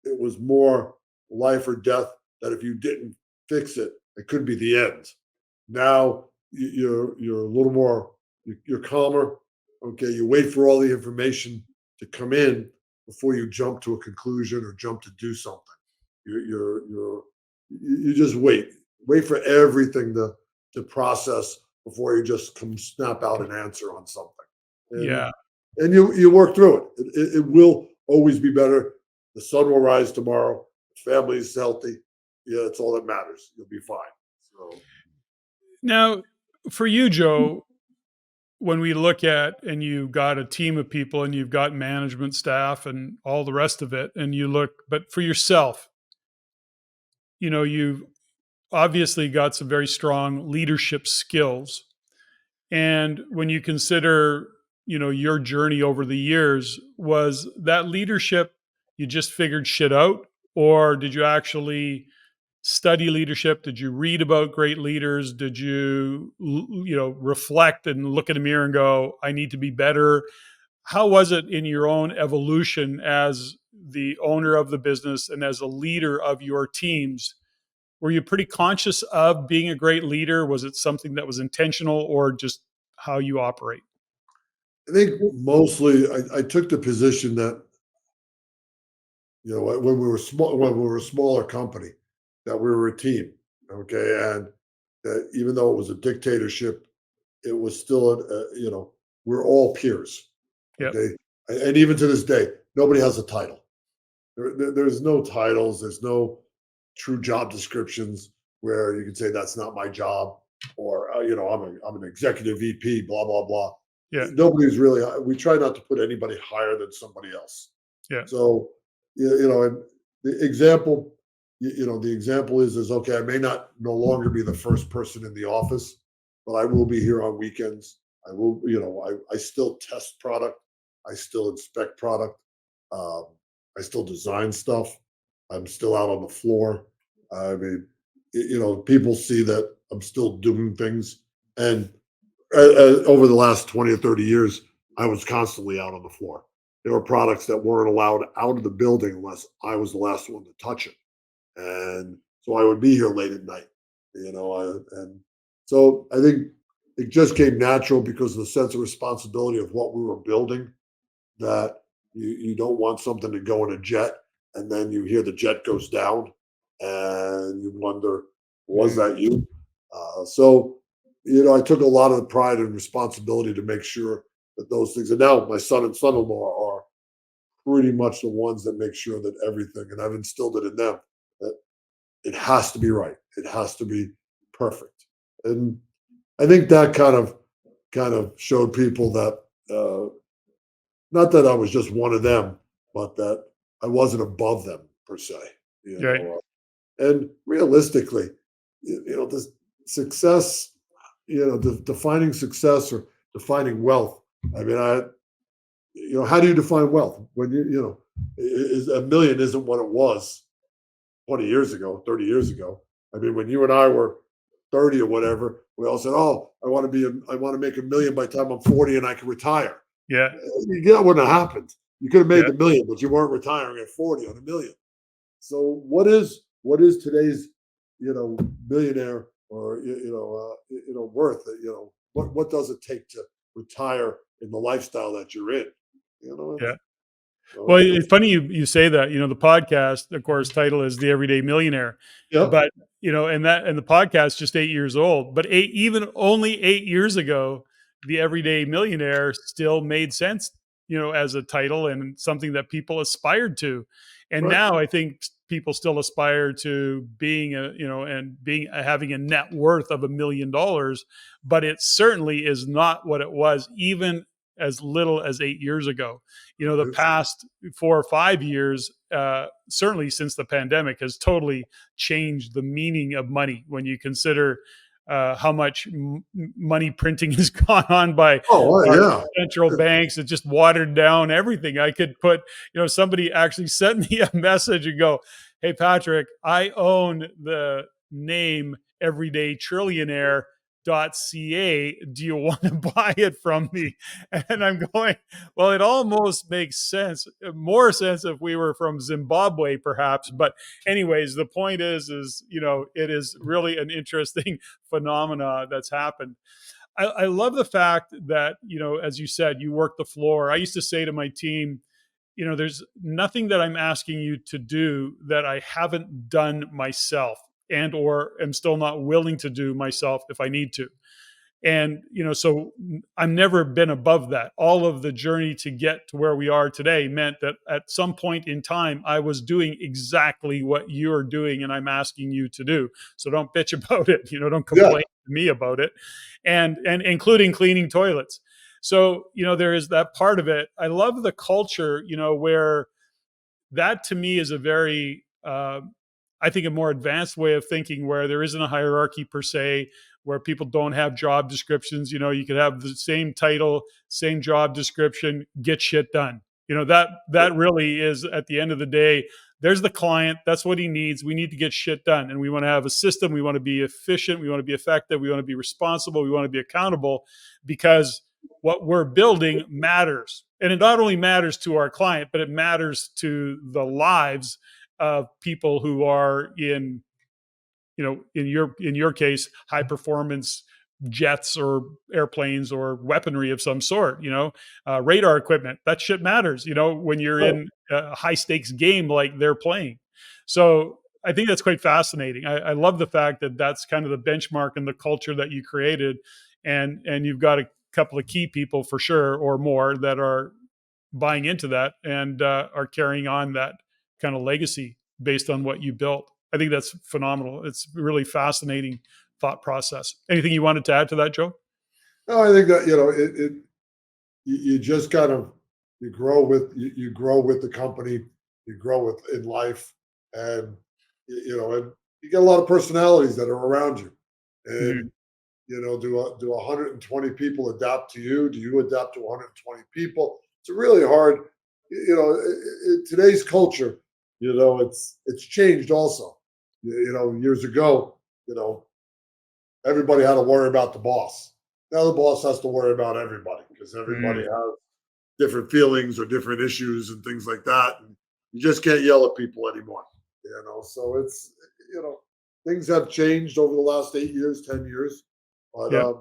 it was more life or death. That if you didn't fix it, it could be the end. Now you're a little more you're calmer. Okay, you wait for all the information to come in before you jump to a conclusion or jump to do something. You just wait for everything to process before you just come snap out an answer on something. And Yeah. you work through it. It will always be better. The sun will rise tomorrow. Family is healthy. Yeah, that's all that matters. You'll be fine. So Now, for you, Joe, when we look at and you've got a team of people and you've got management staff and all the rest of it, and you look, but for yourself, you've obviously got some very strong leadership skills. And when you consider, your journey over the years, was that leadership you just figured shit out? Or did you actually study leadership? Did you read about great leaders? Did you, reflect and look in a mirror and go, I need to be better? How was it in your own evolution as the owner of the business and as a leader of your teams? Were you pretty conscious of being a great leader? Was it something that was intentional or just how you operate? I think mostly I took the position that when we were a smaller company, that we were a team. Okay, and that even though it was a dictatorship, it was still we're all peers. Yep. Okay, and even to this day, nobody has a title. There's no titles. There's no true job descriptions where you can say that's not my job, or I'm an executive VP, blah blah blah. Yeah. Nobody's really. We try not to put anybody higher than somebody else. Yeah. So and the example, the example is okay. I may not no longer be the first person in the office, but I will be here on weekends. I will, I still test product. I still inspect product. Um, I still design stuff. I'm still out on the floor. I mean, people see that I'm still doing things. And over the last 20 or 30 years, I was constantly out on the floor. There were products that weren't allowed out of the building unless I was the last one to touch it. And so I would be here late at night, and so I think it just came natural because of the sense of responsibility of what we were building, that you don't want something to go in a jet and then you hear the jet goes down and you wonder, was Mm. that you? So, I took a lot of the pride and responsibility to make sure that those things, and now my son and son-in-law are pretty much the ones that make sure that everything, and I've instilled it in them, that it has to be right. It has to be perfect. And I think that kind of showed people that not that I was just one of them, but that I wasn't above them per se. You Right. know, And realistically, the success, defining success or defining wealth. I mean, how do you define wealth when is a million isn't what it was 20 years ago, 30 years ago. I mean, when you and I were 30 or whatever, we all said, "Oh, I want to make a million by the time I'm 40 and I can retire." Yeah, That wouldn't have happened. You could have made yeah, the million, but you weren't retiring at 40 on a million. So what is today's millionaire or worth? What does it take to retire in the lifestyle that you're in? yeah. So Well, it's it's funny you say that. The podcast, of course, title is The Everyday Millionaire, yep, but and the podcast just 8 years old. But even only 8 years ago, The Everyday Millionaire still made sense, as a title and something that people aspired to. And right. now I think people still aspire to being and being having a net worth of $1 million, but it certainly is not what it was even as little as 8 years ago. The It's, past 4 or 5 years, certainly since the pandemic, has totally changed the meaning of money when you consider how much money printing has gone on by oh our yeah. central banks. It just watered down everything. I could put, somebody actually sent me a message and go, "Hey, Patrick, I own the name Everyday Trillionaire. .ca. Do you want to buy it from me?" And I'm going, well, it almost makes sense, more sense if we were from Zimbabwe, perhaps. But anyways, the point is, it is really an interesting phenomena that's happened. I love the fact that, as you said, you work the floor. I used to say to my team, there's nothing that I'm asking you to do that I haven't done myself and or am still not willing to do myself if I need to. And so I've never been above that. All of the journey to get to where we are today meant that at some point in time I was doing exactly what you're doing and I'm asking you to do. So don't bitch about it. Don't Yeah. complain to me about it. And including cleaning toilets. So there is that part of it. I love the culture, where that to me is a very I think a more advanced way of thinking, where there isn't a hierarchy per se, where people don't have job descriptions. You could have the same title, same job description, get shit done. That really is, at the end of the day, there's the client, that's what he needs. We need to get shit done, and we want to have a system. We want to be efficient, we want to be effective, we want to be responsible, we want to be accountable, because what we're building matters. And it not only matters to our client, but it matters to the lives of people who are in your case, high performance jets or airplanes or weaponry of some sort, radar equipment. That shit matters, when you're Right. in a high stakes game like they're playing. So I think that's quite fascinating. I love the fact that that's kind of the benchmark and the culture that you created, and you've got a couple of key people for sure or more that are buying into that and are carrying on that kind of legacy based on what you built. I think that's phenomenal. It's really fascinating thought process. Anything you wanted to add to that, Joe? No, I think that you just kind of you grow with the company, you grow with in life, and and you get a lot of personalities that are around you, Mhm. and do 120 people adapt to you? Do you adapt to 120 people? It's really hard. In today's culture, it's changed also. Years ago, everybody had to worry about the boss. Now the boss has to worry about everybody because everybody Mm. has different feelings or different issues and things like that. And you just can't yell at people anymore. So it's you know things have changed over the last 8 years, 10 years, but Yeah.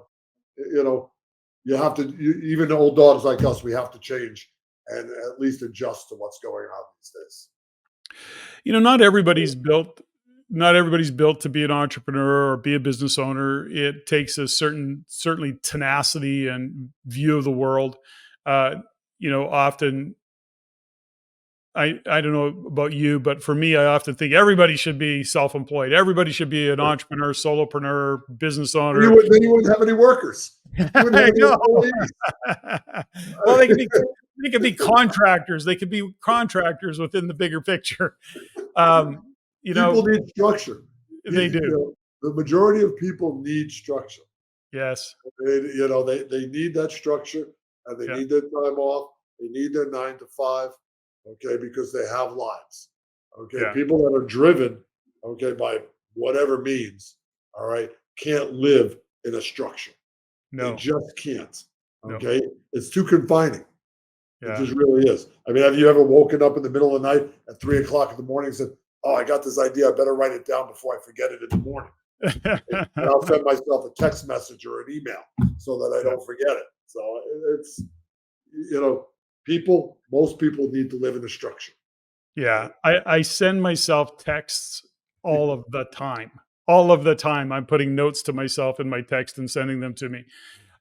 you know you have to. Even old dogs like us, we have to change and at least adjust to what's going on these days. Not everybody's built to be an entrepreneur or be a business owner. It takes a certainly tenacity and view of the world. Often I don't know about you, but for me, I often think everybody should be self-employed. Everybody should be an Right. entrepreneur, solopreneur, business Or you owner. would then you wouldn't have any workers. You wouldn't have I any know. employees. Well, they could be contractors. They could be contractors within the bigger picture. you People know, need structure. they do. The majority of people need structure. Yes. They need that structure and they Yeah. need their time off. They need their 9 to 5, okay, because they have lives. Okay. Yeah. People that are driven, okay, by whatever means, all right, can't live in a structure. They No. just can't. No. Okay. It's too confining. It Yeah. just really is. I mean, have you ever woken up in the middle of the night at 3 o'clock in the morning and said, "Oh, I got this idea. I better write it down before I forget it in the morning." And I'll send myself a text message or an email so that I Yeah. don't forget it. So it's, you know, most people need to live in a structure. Yeah. Okay. I send myself texts all of the time. All of the time. I'm putting notes to myself in my text and sending them to me.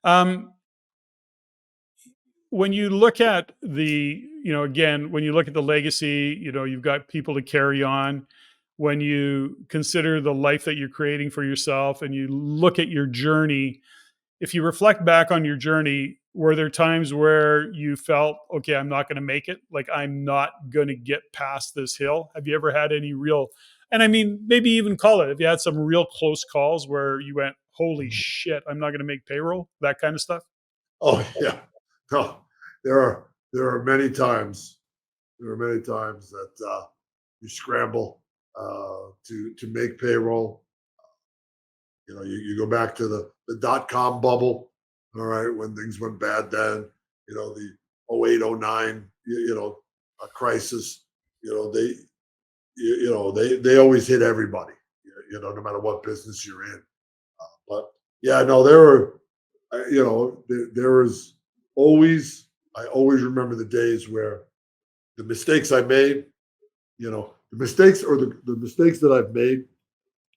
Um, when you look at again, when you look at the legacy, you've got people to carry on. When you consider the life that you're creating for yourself and you look at your journey, if you reflect back on your journey, were there times where you felt, okay, I'm not going to make it? Like, I'm not going to get past this hill? Have you ever had any real, and I mean, maybe even call it, if you had some real close calls where you went, holy shit, I'm not going to make payroll, that kind of stuff? Oh yeah. No, there are many times. There are many times that you scramble to make payroll. You go back to the dot-com bubble, all right, when things went bad then, the 08, 09, a crisis, you know, they, they always hit everybody, no matter what business you're in. But yeah, no, there were, there was always, I always remember the days where the mistakes I made, the mistakes that I've made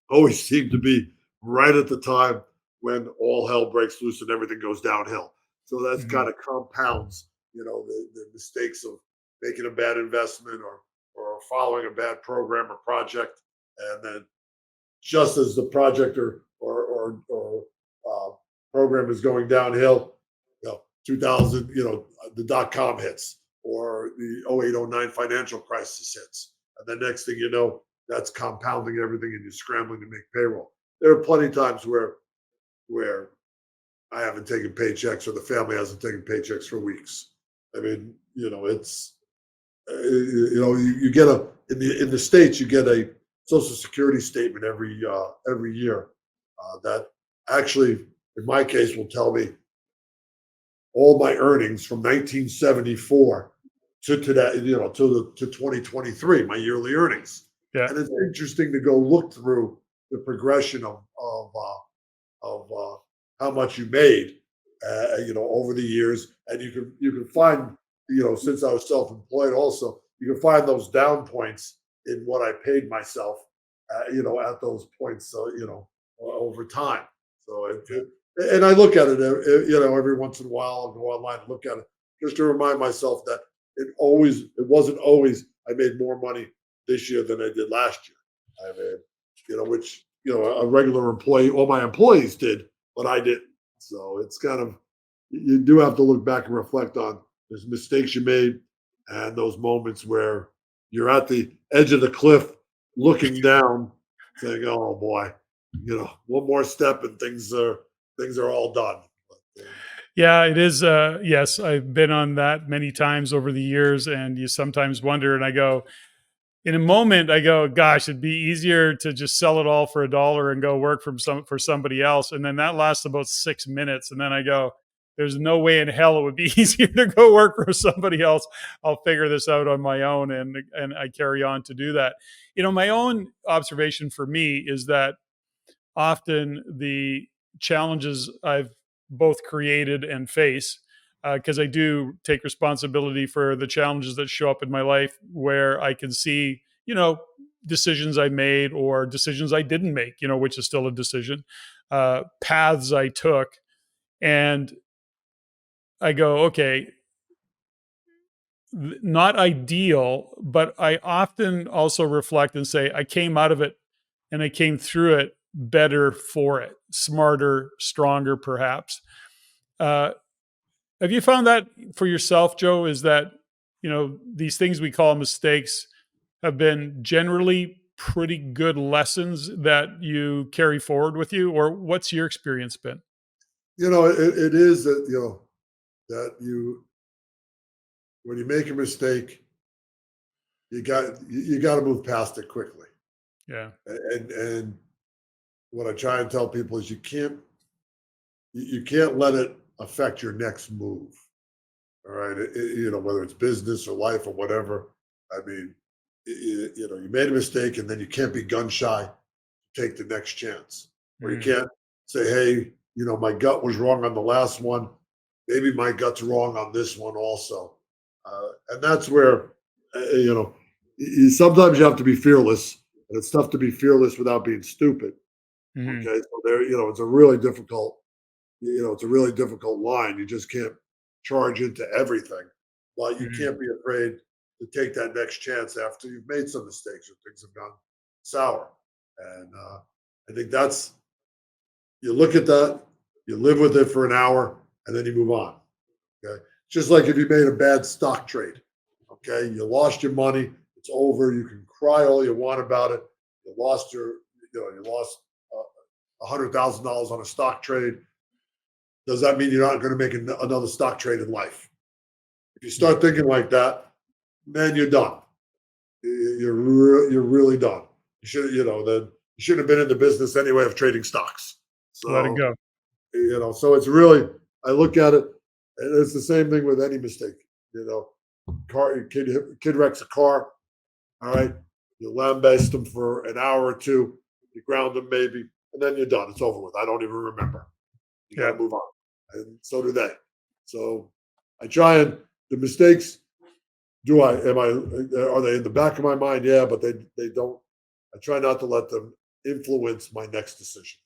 always seem to be right at the time when all hell breaks loose and everything goes downhill. So that's Mhm. kind of compounds, the mistakes of making a bad investment or following a bad program or project, and then just as the project or program is going downhill, 2000, the .com hits or the 08, 09 financial crisis hits, and the next thing you know, that's compounding everything, and you're scrambling to make payroll. There are plenty of times where I haven't taken paychecks or the family hasn't taken paychecks for weeks. I mean, it's you get a in the states you get a social security statement every year that actually in my case will tell me all my earnings from 1974 to today, to 2023, my yearly earnings. Yeah. And it's interesting to go look through the progression of how much you made, over the years, and you can find, since I was self-employed, also you can find those down points in what I paid myself, at those points, so over time. So Yeah. and I look at it, every once in a while. I'll go online and look at it just to remind myself that it wasn't always I made more money this year than I did last year. I mean, which a regular employee, all my employees did, but I didn't. So it's kind of you do have to look back and reflect on those mistakes you made and those moments where you're at the edge of the cliff looking down, saying, "Oh boy, one more step and things are all done." But, Yeah, it is. Yes, I've been on that many times over the years, and you sometimes wonder. And I go, in a moment, I go, "Gosh, it'd be easier to just sell it all for $1 and go work for somebody else." And then that lasts about 6 minutes, and then I go, "There's no way in hell it would be easier to go work for somebody else. I'll figure this out on my own," and I carry on to do that. My own observation for me is that often the challenges I've both created and face, because I do take responsibility for the challenges that show up in my life where I can see, decisions I made or decisions I didn't make, which is still a decision, paths I took. And I go, okay, not ideal, but I often also reflect and say, I came out of it and I came through it better for it, smarter, stronger, perhaps. Uh, have you found that for yourself, Joe? Is that, these things we call mistakes have been generally pretty good lessons that you carry forward with you, or what's your experience been? It is that, that when you make a mistake, you got to move past it quickly. Yeah. And what I try and tell people is you can't let it affect your next move. All right. Whether it's business or life or whatever. I mean, you made a mistake and then you can't be gun shy, take the next chance. Or you Mm, can't say, hey, my gut was wrong on the last one. Maybe my gut's wrong on this one also. And that's where, sometimes you have to be fearless. And it's tough to be fearless without being stupid. mhm, Okay. So it's a really difficult line. You just can't charge into everything, but you mhm, can't be afraid to take that next chance after you've made some mistakes or things have gone sour. And I think that's you look at that, you live with it for an hour, and then you move on. Okay, just like if you made a bad stock trade. Okay, you lost your money, it's over. You can cry all you want about it. You lost $100,000 on a stock trade. Does that mean you're not going to make another stock trade in life? If you yeah, start thinking like that, then you're done. You're really done. Then you shouldn't have been in the business anyway of trading stocks. let it So, go. so it's really, I look at it, and it's the same thing with any mistake. You know, kid wrecks a car. All right, you lambaste them for an hour or two, you ground them maybe, and then you're done. It's over with. I don't even remember. You got Yeah. to move on, and so do they. So I try and the mistakes. Do I? Am I? Are they in the back of my mind? Yeah, but they don't. I try not to let them influence my next decision.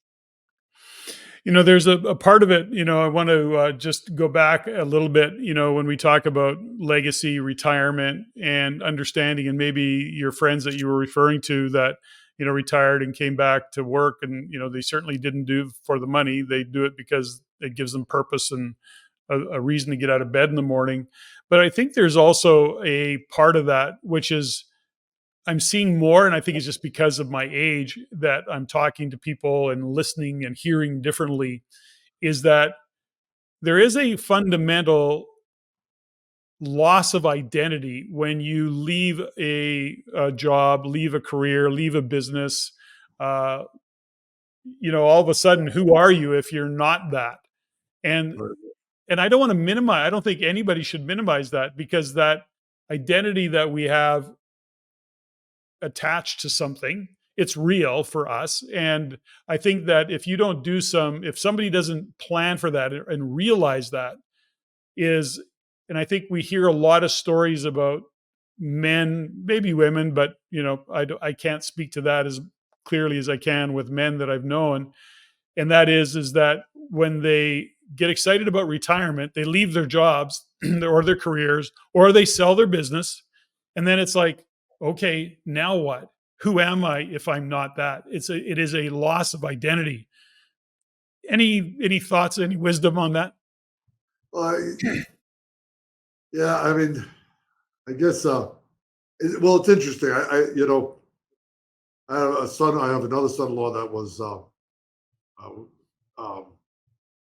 There's a part of it, I want to just go back a little bit, when we talk about legacy, retirement, and understanding, and maybe your friends that you were referring to that, retired and came back to work, and, they certainly didn't do it for the money. They do it because it gives them purpose and a reason to get out of bed in the morning. But I think there's also a part of that, which is I'm seeing more, and I think it's just because of my age that I'm talking to people and listening and hearing differently, is that there is a fundamental loss of identity when you leave a job, leave a career, leave a business. Uh, all of a sudden, who are you if you're not that? And Right. and I don't want to minimize. I don't think anybody should minimize that because that identity that we have attached to something. It's real for us. And I think that if somebody doesn't plan for that and realize that is, and I think we hear a lot of stories about men, maybe women, but I can't speak to that as clearly as I can with men that I've known. And that is that when they get excited about retirement, they leave their jobs or their careers, or they sell their business. And then it's like, okay, now what? Who am I if I'm not that? It is a loss of identity. Any thoughts, any wisdom on that? I, yeah, I mean, I guess. Well, it's interesting. I have a son. I have another son-in-law that was uh, um,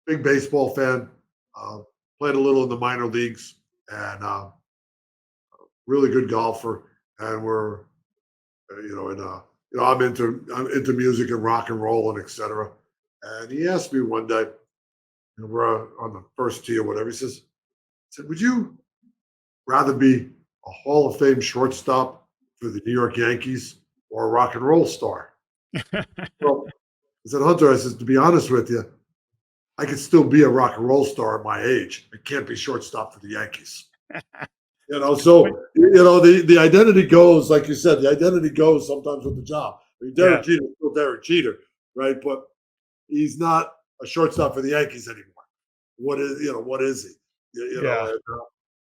big baseball fan. Uh, Played a little in the minor leagues, and really good golfer. And we're in I'm into music and rock and roll and etc. And he asked me one day, and we're on the first tee or whatever. He said, "Would you rather be a Hall of Fame shortstop for the New York Yankees or a rock and roll star?" Well, I said, "Hunter," I said, "to be honest with you, I could still be a rock and roll star at my age. I can't be shortstop for the Yankees." Wait, The identity goes, like you said, the identity goes sometimes with the job. I mean, yeah, Derek Jeter is still Derek Jeter, right? But he's not a shortstop for the Yankees anymore. What is he? yeah.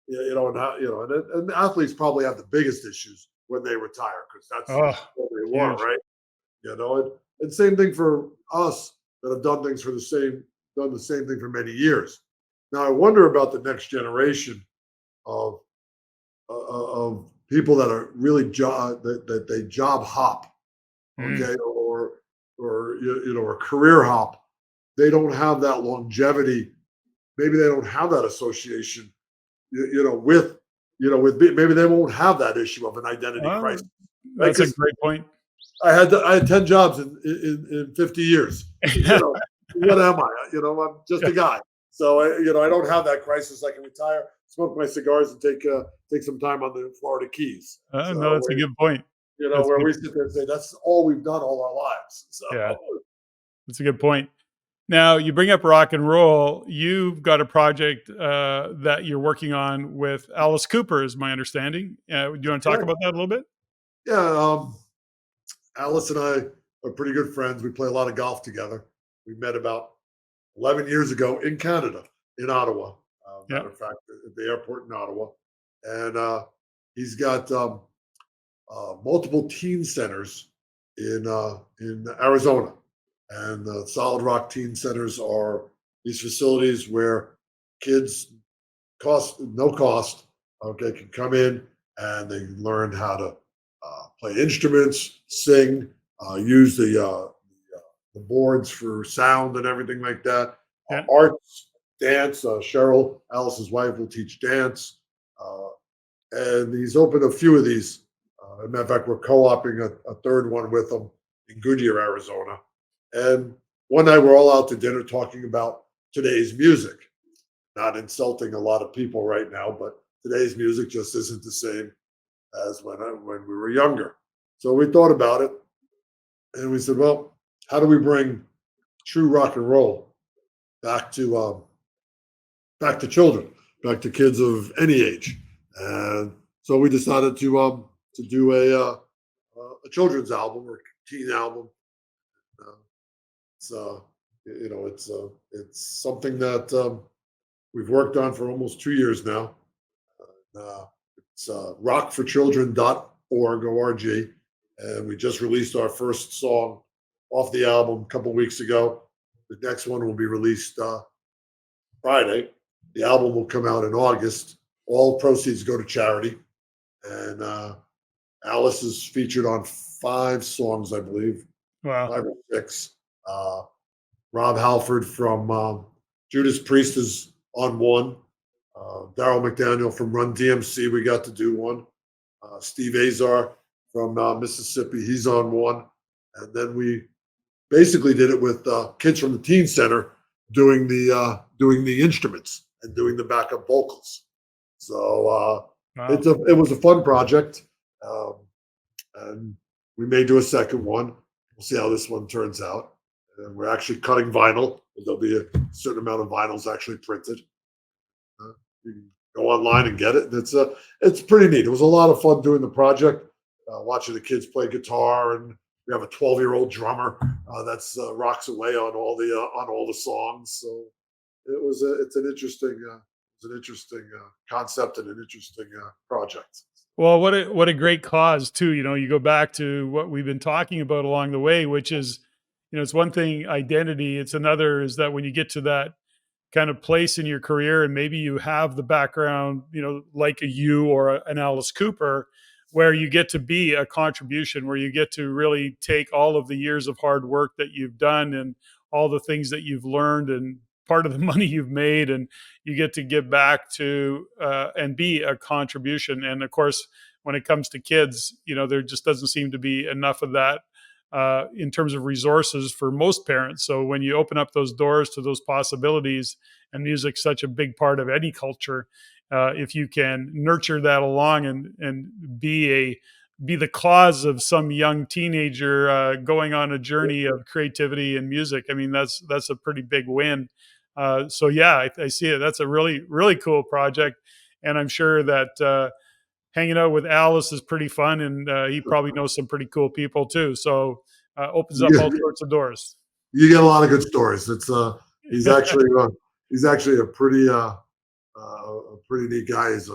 And athletes probably have the biggest issues when they retire because that's Oh, what they want, huge. right? And same thing for us that have done the same thing for many years. Now I wonder about the next generation of of people that are really job that they job hop. Mm. okay, or a career hop. They don't have that longevity. Maybe they don't have that association, with maybe they won't have that issue of an identity crisis, Well, right? that's a Because great point. I had 10 jobs in 50 years. What am I? I'm just a guy. So I don't have that crisis. I can retire, smoke my cigars, and take some time on the Florida Keys. No, So that's a good point. That's a where good we sit there and say that's all we've done all our lives. So yeah, that's a good point. Now, you bring up rock and roll. You've got a project that you're working on with Alice Cooper, is my understanding. Do you want to talk correct. about that a little bit? Yeah, Alice and I are pretty good friends. We play a lot of golf together. We met about 11 years ago in Canada, in Ottawa. Yeah, Matter of fact, at the airport in Ottawa, and he's got multiple teen centers in Arizona, and the Solid Rock Teen Centers are these facilities where kids cost no cost, okay, can come in and they learn how to play instruments, sing, use the boards for sound and everything like that. yeah, Arts, dance. Cheryl, Alice's wife, will teach dance. Uh, and he's opened a few of these. As a matter of fact, we're co-oping a third one with him in Goodyear, Arizona. And one night we're all out to dinner talking about today's music. Not insulting a lot of people right now, but today's music just isn't the same as when we were younger. So we thought about it, and we said, well, how do we bring true rock and roll back to children, back to kids of any age? And so we decided to do a children's album or teen album. Uh, it's it's something that we've worked on for almost 2 years now. It's rockforchildren.org, O-R-G, and we just released our first song off the album a couple weeks ago. The next one will be released Friday. The album will come out in August. All proceeds go to charity, and Alice is featured on 5 songs, I believe, wow, 5 or 6. Uh, Rob Halford from Judas Priest is on one. Daryl McDaniel from Run DMC, we got to do one. Steve Azar from Mississippi, he's on one. And then we basically did it with kids from the teen center doing the instruments and doing the backup vocals. So wow. it was a fun project, um, and we may do a second one. We'll see how this one turns out. And we're actually cutting vinyl. There'll be a certain amount of vinyls actually printed. You can go online and get it. It's pretty neat. It was a lot of fun doing the project, watching the kids play guitar, and we have a 12-year-old drummer that's rocks away on all the songs. So it's an interesting concept and an interesting project. Well, what a great cause too. You go back to what we've been talking about along the way, which is, it's one thing identity. It's another is that when you get to that kind of place in your career and maybe you have the background, like a you or an Alice Cooper, where you get to be a contribution, where you get to really take all of the years of hard work that you've done and all the things that you've learned and part of the money you've made, and you get to give back to and be a contribution. And of course, when it comes to kids, there just doesn't seem to be enough of that in terms of resources for most parents. So when you open up those doors to those possibilities, and music's such a big part of any culture, if you can nurture that along and be the cause of some young teenager going on a journey of creativity and music, I mean that's a pretty big win. So yeah, I see it. That's a really really cool project, and I'm sure that hanging out with Alice is pretty fun, and he probably knows some pretty cool people too. So opens up all Yeah, sorts of doors. you get a lot of good stories. It's he's actually uh, he's actually a pretty neat guy. He's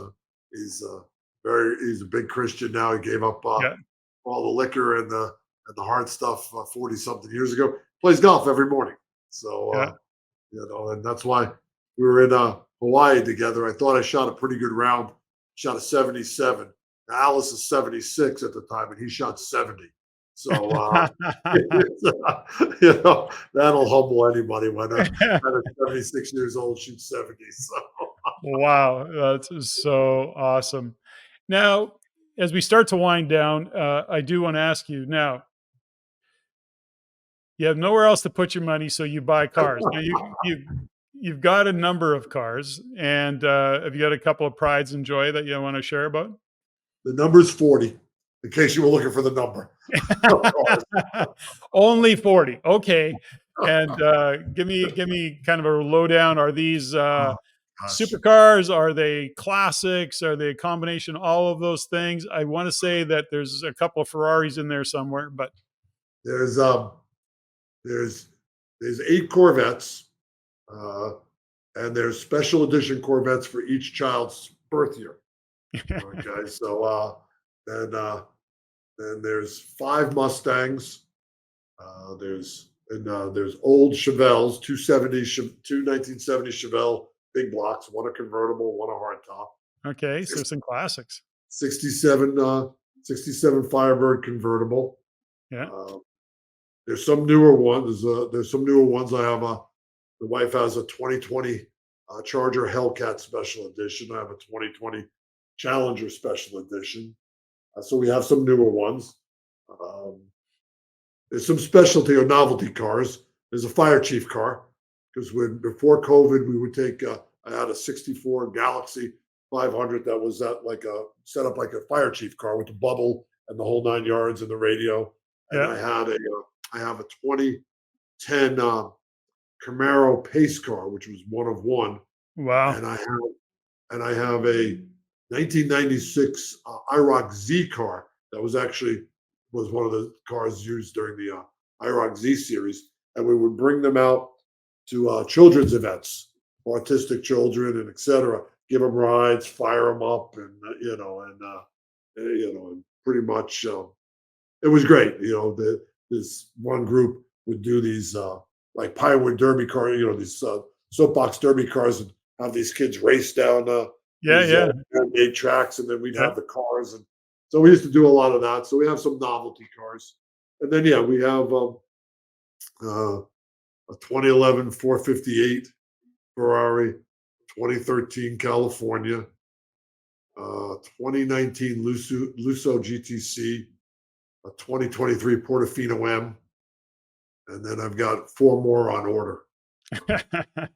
he's a big Christian now. He gave up Yeah, all the liquor and the hard stuff 40 something years ago. Plays golf every morning. So yeah, and that's why we were in Hawaii together. I thought I shot a pretty good round. Shot a 77. Now, Alice is 76 at the time, and he shot 70. So, that'll humble anybody when a 76 years old shoots 70. So, Wow, that's so awesome. Now, as we start to wind down, I do want to ask you now, you have nowhere else to put your money, so you buy cars. Now you've got a number of cars, and have you got a couple of prides and joy that you want to share about? the number's 40, in case you were looking for the number of cars. Only 40. Okay. And give me kind of a lowdown. Are these Oh, gosh. supercars? Are they classics? Are they a combination of all of those things? I want to say that there's a couple of Ferraris in there somewhere, but There's, there's there's 8 Corvettes, uh, and there's special edition Corvettes for each child's birth year. Okay, so, then there's 5 Mustangs. There's old Chevelles, 2 1970 Chevelle big blocks, one a convertible, one a hardtop. okay, so Six- some classics. 67 67 Firebird convertible. Yeah. Uh, there's some newer ones. There's some newer ones. I have a The wife has a 2020 Charger Hellcat Special Edition. I have a 2020 Challenger Special Edition. So we have some newer ones. Um, there's some specialty or novelty cars. There's a fire chief car because when before COVID, we would take. I had a '64 Galaxy 500 that was like a set up like a fire chief car with the bubble and the whole 9 yards and the radio. And Yeah. I have a 2010 Camaro pace car, which was one of one, Wow. and I have a 1996 IROC Z car that was one of the cars used during the IROC Z series, and we would bring them out to children's events, autistic children, and etc. Give them rides, fire them up, and and pretty much it was great. This one group would do these like Pinewood Derby car, these soapbox Derby cars, and have these kids race down Yeah, these yeah. man-made tracks, and then we'd Yeah. have the cars, and so we used to do a lot of that. So we have some novelty cars, and then yeah, we have a 2011 458 Ferrari, 2013 California, 2019 Lusso GTC, a 2023 Portofino M, and then I've got 4 more on order,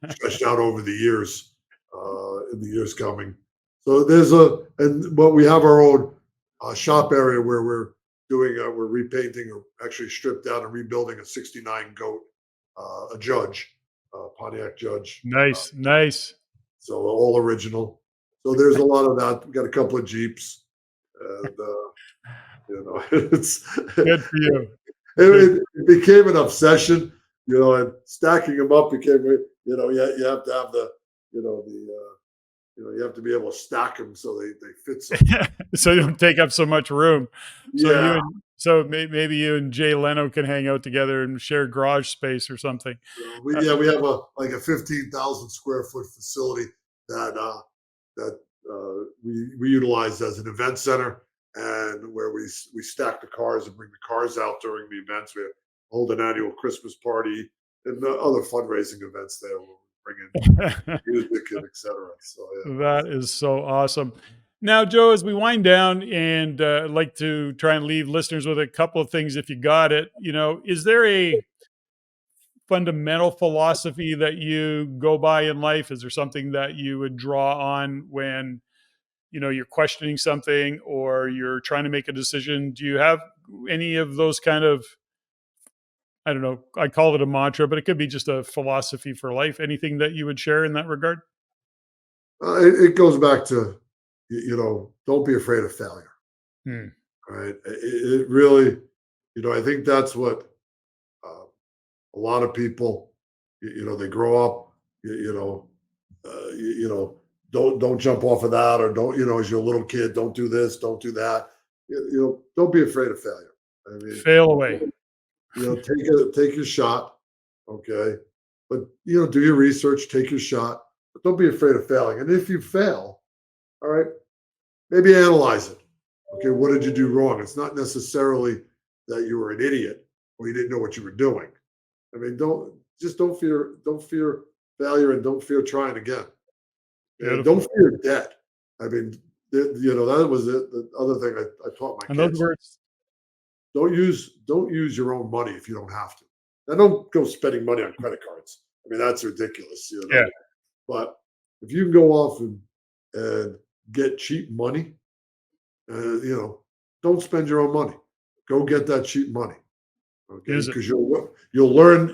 stretched out over the years, in the years coming. So but we have our own shop area where we're repainting or actually stripped down and rebuilding a '69 Goat, a Judge, Pontiac Judge. Nice, nice. So all original. So there's a lot of that. We got a couple of Jeeps, and it's Good for you. Good. it became an obsession, and stacking them up became, you have to have you have to be able to stack them so they fit somewhere. So you don't take up so much room. So Yeah. maybe you and Jay Leno can hang out together and share garage space or something. Uh, We have a 15,000 square foot facility that we utilize as an event center, and where we stack the cars and bring the cars out during the events. We hold an annual Christmas party and other fundraising events there. Where we bring in music and etc. So That is so awesome. Now, Joe, as we wind down, and I'd like to try and leave listeners with a couple of things, if you got it, is there a fundamental philosophy that you go by in life? Is there something that you would draw on when, you're questioning something or you're trying to make a decision? Do you have any of those kind of, I don't know, I call it a mantra, but it could be just a philosophy for life. Anything that you would share in that regard? it goes back to don't be afraid of failure. Hmm. Right? It really, I think that's what uh, a lot of people, they grow up, don't jump off of that, or don't, as you're a little kid, don't do this, don't do that. Don't be afraid of failure. I mean, Fail away. take your shot, okay, but do your research, take your shot, but don't be afraid of failing. And if you fail, all right, maybe analyze it. Okay, what did you do wrong? It's not necessarily that you were an idiot or you didn't know what you were doing. I mean, don't fear failure and don't fear trying again. And don't Beautiful. fear debt. I mean, that was the other thing I taught my And those kids. words, Don't use your own money if you don't have to. Now, don't go spending money on credit cards. I mean, that's ridiculous, yeah, But if you can go off and get cheap money, you know, don't spend your own money. Go get that cheap money, okay? use it. Because you will learn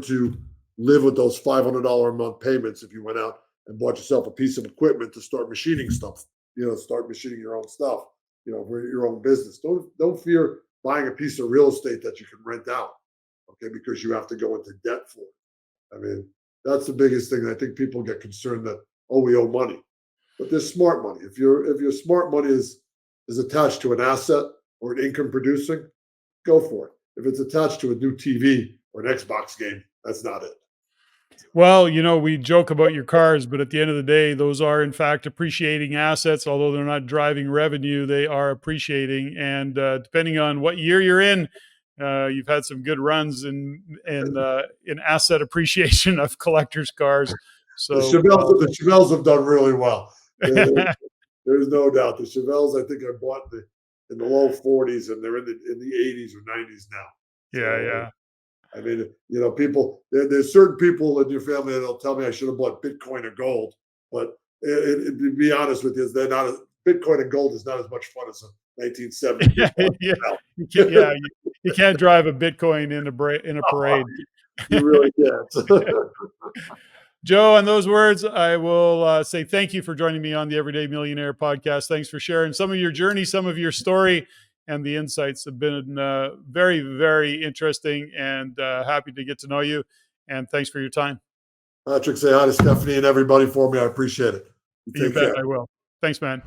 to live with those $500 a month payments if you went out and bought yourself a piece of equipment to start machining stuff. Start machining your own stuff. For your own business. Don't fear buying a piece of real estate that you can rent out, okay? Because you have to go into debt for it. I mean, that's the biggest thing. I think people get concerned that, oh, we owe money, but there's smart money. If your smart money is attached to an asset or an income producing, go for it. If it's attached to a new TV or an Xbox game, that's not it. Well, we joke about your cars, but at the end of the day, those are in fact appreciating assets. Although they're not driving revenue, they are appreciating. And depending on what year you're in, you've had some good runs in asset appreciation of collectors' cars. The So, Chevelles, the Chevelles have done really well. There's no doubt. The Chevelles, I think I bought in the low 40s, and they're in the 80s or 90s now. yeah, So yeah. I mean, there's certain people in your family that'll tell me I should have bought Bitcoin or gold, but to be honest with you, they're not. Bitcoin and gold is not as much fun as a 1970 Yeah, big one. yeah, you can't drive a Bitcoin in a parade. You really can't. Joe, on those words, I will say thank you for joining me on the Everyday Millionaire podcast. Thanks for sharing some of your journey, some of your story, and the insights have been very, very interesting, and happy to get to know you. And thanks for your time. Patrick, say hi to Stephanie and everybody for me. I appreciate it. You You take bet care. I will. Thanks, man.